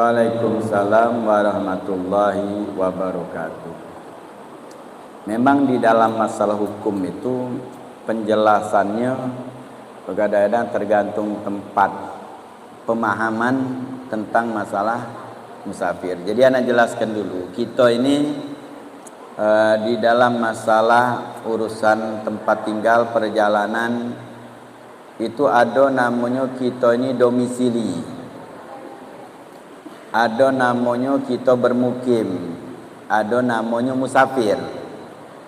Waalaikumsalam warahmatullahi wabarakatuh. Memang di dalam masalah hukum itu penjelasannya kadang-kadang tergantung tempat pemahaman tentang masalah musafir. Jadi anak jelaskan dulu. Kita ini di dalam masalah urusan tempat tinggal perjalanan itu ada namanya kita ini domisili. Ada namanya kita bermukim. Ada namanya musafir.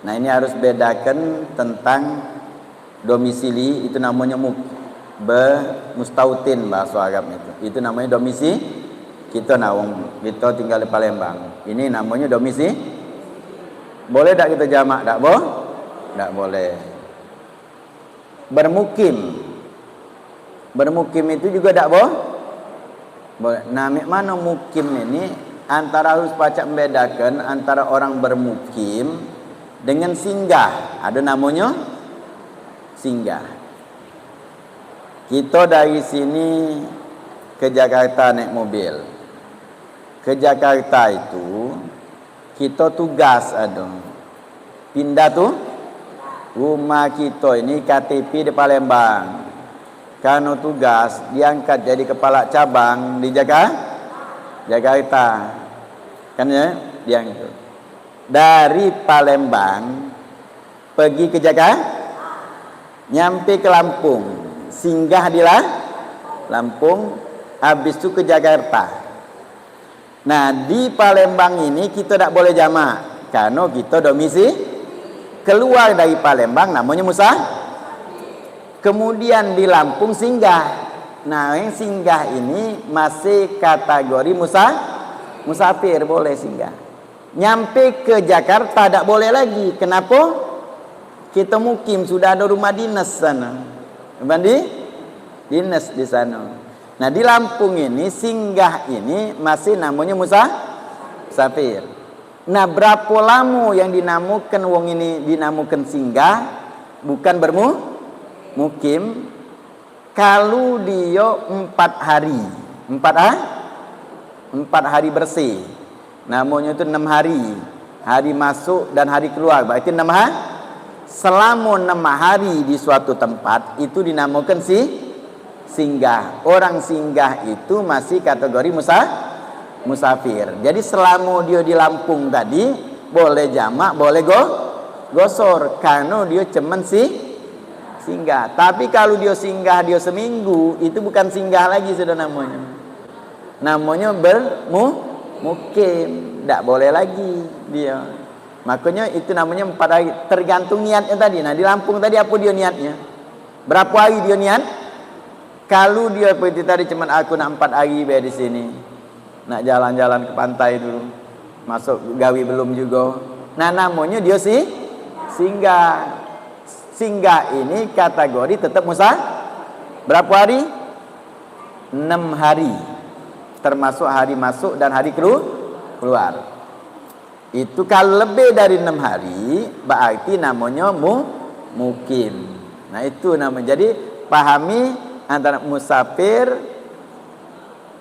Nah ini harus bedakan tentang domisili, itu namanya mustautin bahasa Arab itu namanya domisili. Kita kita tinggal di Palembang, ini namanya domisili. Boleh tak kita jamak? Tak boleh. Bermukim itu juga tak boleh. Nah mana mukim ini antara harus pacak membedakan antara orang bermukim dengan singgah. Ada namanya singgah. Kita dari sini ke Jakarta naik mobil. Ke Jakarta itu kita tugas ada. Pindah tuh rumah kita ini KTP di Palembang. Karena tugas diangkat jadi kepala cabang di Jakarta. Kan ya, diangkat. Dari Palembang pergi ke Jakarta, nyampe ke Lampung, singgah di Lampung, habis itu ke Jakarta. Nah di Palembang ini kita tak boleh jamak karena kita domisili keluar dari Palembang namanya kemudian di Lampung singgah. Nah yang singgah ini masih kategori musafir, boleh singgah. Nyampe ke Jakarta tak boleh lagi. Kenapa? Kita mukim, sudah ada rumah dinas sana. Dinas di sana. Nah di Lampung ini singgah ini masih namanya musafir. Nah berapa lama yang dinamakan wong ini dinamakan singgah, bukan bermukim? Kalau dia 4 hari, 4 hari bersih. Namanya itu 6 hari. Hari masuk dan hari keluar. Berarti 6 hari. Selama 6 hari di suatu tempat itu dinamakan singgah. Orang singgah itu masih kategori musafir. Jadi selama dia di Lampung tadi boleh jamak, boleh gosor karena dia cuman singgah. Tapi kalau dia singgah dia seminggu, itu bukan singgah lagi sudah namanya. Namanya mukim, tak boleh lagi dia. Makanya itu namanya 4 hari, tergantung niatnya tadi. Nah di Lampung tadi apa dia niatnya? Berapa hari dia niat? Kalau dia seperti tadi cuman aku nak 4 hari di sini, nak jalan-jalan ke pantai dulu, masuk gawi belum juga. Nah namanya dia singgah. Singgah ini kategori tetap berapa hari? 6 hari. Termasuk hari masuk dan hari keluar. Itu kalau lebih dari 6 hari berarti namanya mukim. Nah itu namanya. Jadi pahami antara musafir,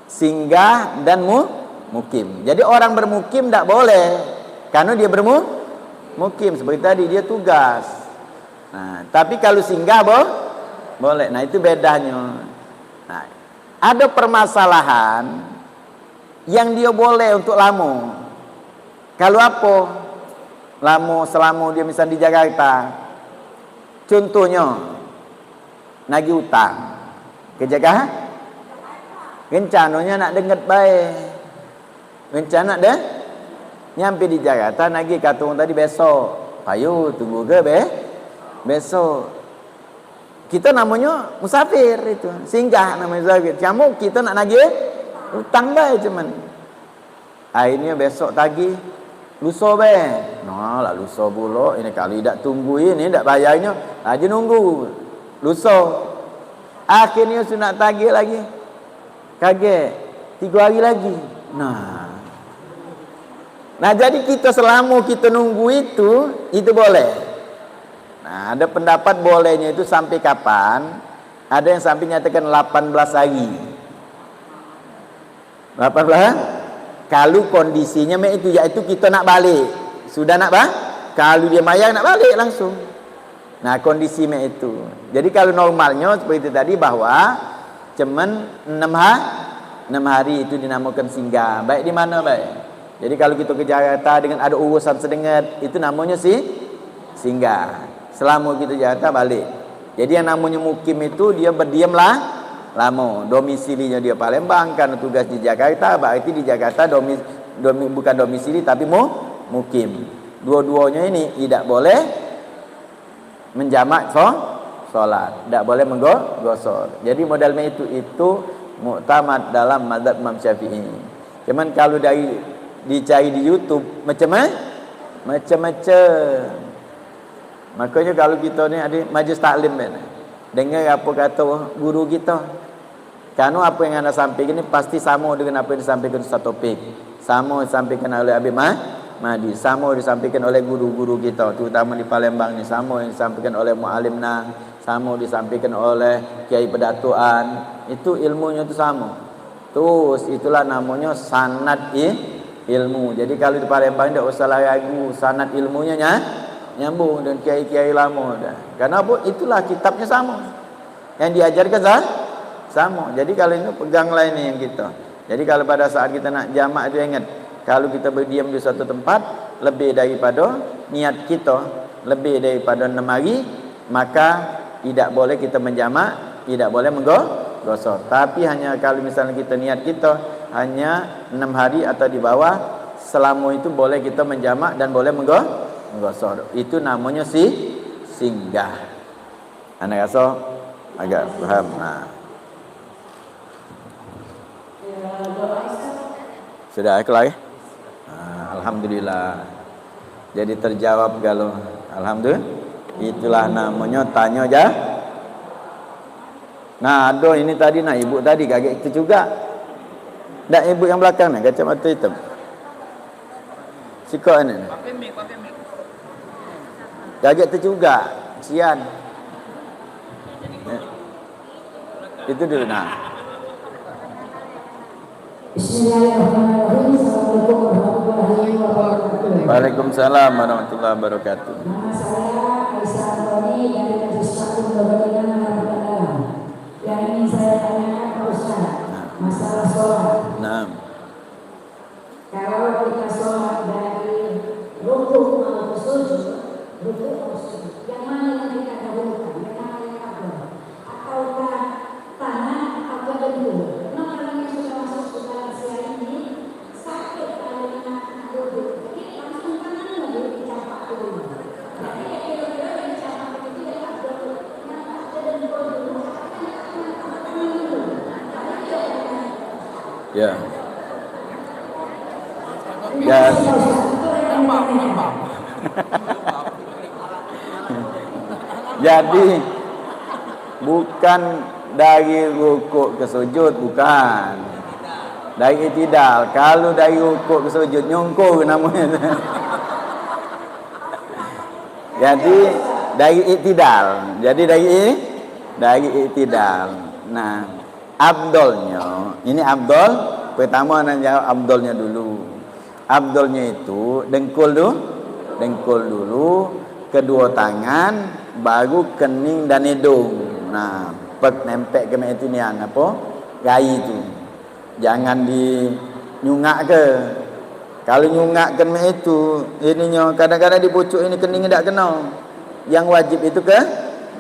singgah dan mukim. Jadi orang bermukim tidak boleh karena dia bermukim seperti tadi dia tugas. Nah, tapi kalau singgah boleh. Nah itu bedanya. Nah, ada permasalahan yang dia boleh untuk lama. Kalau apa? Lama selama dia misal di Jakarta. Contohnya nagih utang ke Jakarta. Rencananya nak dengar baik. Rencana dah nyampe di Jakarta nagih kata orang tadi besok. Payu tunggu ke besok. Kita namanya musafir itu. Singgah namanya musafir. Kamu kita nak nagih utang baik cuman. Akhirnya besok tagih lusa nah lah lusa pula. Ini kali tak tunggu ini tak bayarnya aja nunggu lusa. Akhirnya sudah tagih lagi. Kaget 3 hari lagi. Nah jadi kita selama kita nunggu itu boleh. Nah ada pendapat bolehnya itu sampai kapan? Ada yang sampai nyatakan 18 hari. 18. Kalau kondisinya itu, iaitu kita nak balik, sudah nak kalau dia mayang nak balik langsung. Nah, kondisi itu. Jadi kalau normalnya seperti itu tadi, bahwa cuman 6 hari itu dinamakan singgah. Baik di mana baik. Jadi kalau kita ke Jakarta dengan ada urusan sedengat, itu namanya singgah. Selama kita Jakarta balik. Jadi yang namanya mukim itu dia berdiamlah lama. Domisilinya dia Palembang, karena tugas di Jakarta, berarti di Jakarta bukan domisili tapi mukim. Dua-duanya ini tidak boleh menjamak solat, tidak boleh menggosor. Jadi modalnya itu muktamad dalam mazhab Imam Syafi'i. Cuman kalau dicari di YouTube macam-macam. Makanya kalau kita ni ada majlis taklim kan, dengar apa kata guru kita, karena apa yang anda sampaikan ini pasti sama dengan apa yang disampaikan Ustaz Taufik, sama disampaikan oleh Habib Mahdi, sama disampaikan oleh guru-guru kita terutama di Palembang ni, sama yang disampaikan oleh Mu'alim Nang, sama disampaikan oleh Kiai Pedatuan. Itu ilmunya itu sama. Terus itulah namanya sanad ilmu. Jadi kalau di Palembang tidak usah ragu, sanad ilmunya nyambung dengan kiai-kiai lama dah. Karena apa? Itulah kitabnya sama. Yang diajarkan sama. Jadi kalau ini peganglah ini yang kita. Jadi kalau pada saat kita nak jamak itu ingat, kalau kita berdiam di suatu tempat lebih daripada niat kita, lebih daripada 6 hari, maka tidak boleh kita menjamak, tidak boleh menggosor. Tapi hanya kalau misalnya kita niat kita hanya 6 hari atau di bawah, selama itu boleh kita menjamak dan boleh menggosor. Itu namanya singgah. Anak rasa agak paham. Sudah kelar ya? Alhamdulillah. Jadi terjawab kalau alhamdulillah. Itulah namanya tanya aja. Nah, ada ini tadi nak ibu tadi kaget itu juga. Dak ibu yang belakang ni kacamata hitam. Sikap ni. Pakai mic. Kaget itu juga. Sian. Itu dulu nah. Bismillahirrahmanirrahim. Assalamualaikum warahmatullahi wabarakatuh. Waalaikumsalam warahmatullahi wabarakatuh. Nama saya Aisyah Antoni dari Majelis Taklim Kebajikan Harapan. Yang ingin saya tanyakan Pak Ustaz, masalah sholat. Nah. Kalau kita sholat dari rukuk atau sujud, yang mana yang kita dahulukan, yang mana yang apa? Ataukah tanah atau kedua? Orang yang sudah masuk ke dalam siang ini sakit kalau nak duduk, jadi langsung kanan lagi dicapak dulu. Jadi kira-kira yang dicapak itu tidak ada yang ada dan dulu. Ya. Ya. Jadi bukan dari rukuk ke sujud, bukan. Dari i'tidal. Kalau dari rukuk ke sujud nyongkor namanya. Jadi dari i'tidal. Jadi dari i'tidal. Nah, abdolnya, ini abdol. Pertama anda jawab abdolnya dulu. Abdolnya itu dengkul dulu, kedua tangan, baru kening dan hidung. Nah, nempel ke itu ni apa? Gai tu. Jangan dinyungak ke. Kalau nyungak ke itu, ininya kadang-kadang di pucuk ini kening tak kena. Yang wajib itu ke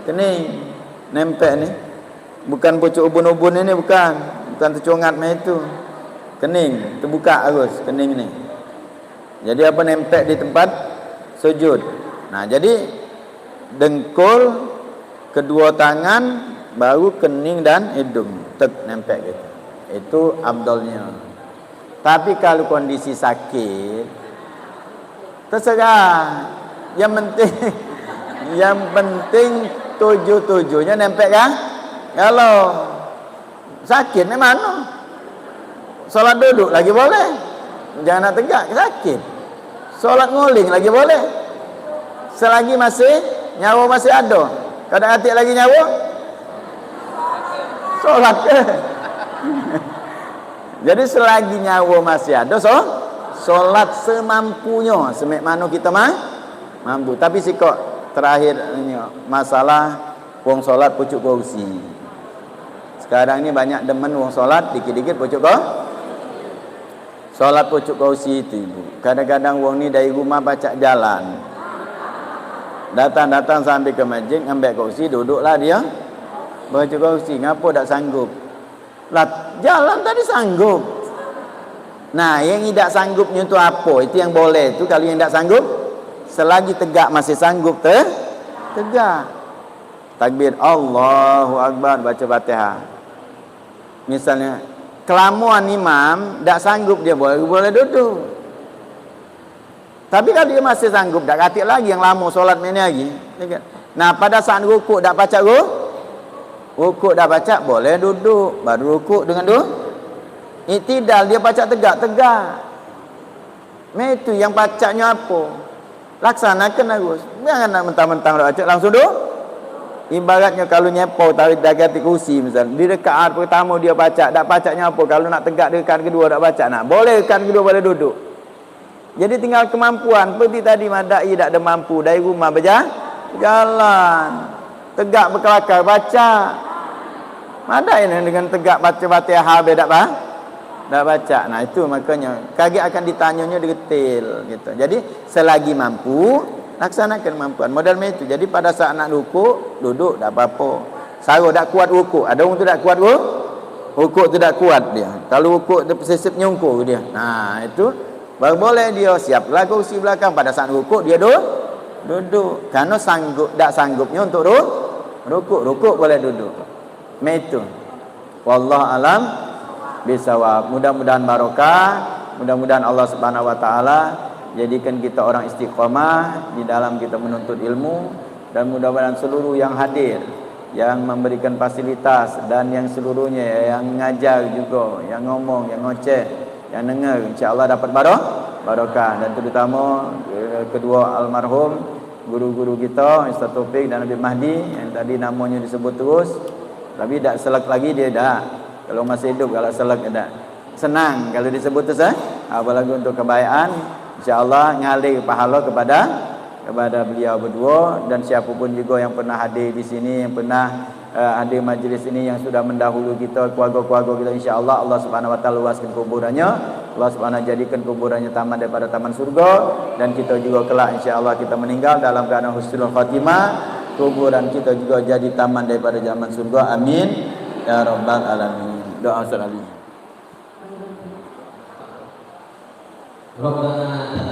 kening. Nempel ni. Bukan pucuk ubun-ubun ini bukan tercungat itu. Kening, terbuka harus kening ni. Jadi apa nempel di tempat sujud. Nah, jadi dengkul, kedua tangan, baru kening dan hidung nempel gitu. Itu abdolnya. Tapi kalau kondisi sakit, terserah. Yang penting tujuh-tujuhnya nempel kan? Kalau sakit ni mana? Solat duduk lagi boleh. Jangan nak tegak, sakit. Solat nguling lagi boleh. Selagi nyawa masih ada. Kadang hati lagi nyawa, solat ke? Jadi selagi nyawa masih ada, solat semampunya, semek mana kita mampu. Tapi sikok terakhir ini masalah wong solat pucuk kursi. Sekarang ni banyak demen wong solat dikit-dikit pucuk solat pucuk kursi itu ibu. Kadang-kadang wong ni dari rumah baca jalan, datang sampai ke masjid, ambil kursi, duduklah dia baca kursi. Ngapa tak sanggup? Lah jalan tadi sanggup. Nah, yang tidak sanggupnya itu apa? Itu yang boleh. Itu kalau yang tidak sanggup, selagi tegak masih sanggup tegak. Takbir Allahu Akbar, baca Fatihah. Misalnya kelamuan imam tak sanggup, dia boleh duduk. Tapi kalau dia masih sanggup, tak katik lagi yang lama solat ni lagi. Nah, pada saat rukuk tak baca rukuk dah baca, boleh duduk, baru rukuk dengan duduk. Iktidal, dia baca tegak-tegak. Itu yang bacanya apa? Laksanakan harus. Jangan nak mentang-mentang dah baca langsung duduk. Ibaratnya kalau nyepau tarik dagati kursi misalnya, di rakaat pertama dia baca, tak bacanya apa? Kalau nak tegak di rakaat kedua tak baca. Nah, boleh rakaat kedua boleh duduk. Jadi tinggal kemampuan. Seperti tadi madai tak ada mampu dari rumah berjalan. Tegak berkelakar baca. Madai dengan tegak baca Fatihah habis tak baca. Nah, itu makanya kaget akan ditanyanya detail gitu. Jadi selagi mampu laksanakan kemampuan. Modal itu. Jadi pada saat nak rukuk, duduk tak apa-apa. Sarung tak kuat rukuk. Ada orang tu tak kuat rukuk tu tak kuat dia. Kalau rukuk dia persisip nyungkur dia. Nah, itu baru boleh dia siaplah kursi belakang. Pada saat rukuk dia duduk. Karena tak sanggupnya untuk rukuk boleh duduk. Itu. Wallahu alam bisawab. Mudah-mudahan barokah, mudah-mudahan Allah Subhanahu wa taala jadikan kita orang istiqamah di dalam kita menuntut ilmu, dan mudah-mudahan seluruh yang hadir, yang memberikan fasilitas, dan yang seluruhnya yang ngajar juga, yang ngomong, yang ngoceh, yang dengar, insya-Allah dapat barokah. Dan terutama kedua almarhum guru-guru kita, Ustaz Taufik dan Habib Mahdi yang tadi namanya disebut terus, tapi tak selak lagi dia dah. Kalau masih hidup, kalau selak dah. Senang kalau disebut tu apalagi untuk kebaikan. InsyaAllah ngalir pahala kepada beliau berdua, dan siapapun juga yang pernah hadir di sini, yang pernah hadir majlis ini, yang sudah mendahulu kita, keluarga-keluarga kita, insyaAllah Allah Subhanahu wa taala luaskan kuburannya. Allah Subhanahu jadikan kuburannya taman daripada taman surga, dan kita juga kelak insyaAllah kita meninggal dalam keadaan husnul khatimah, kuburan kita juga jadi taman daripada zaman surga. Amin ya rabbal alamin. Doa sekali. Rabbana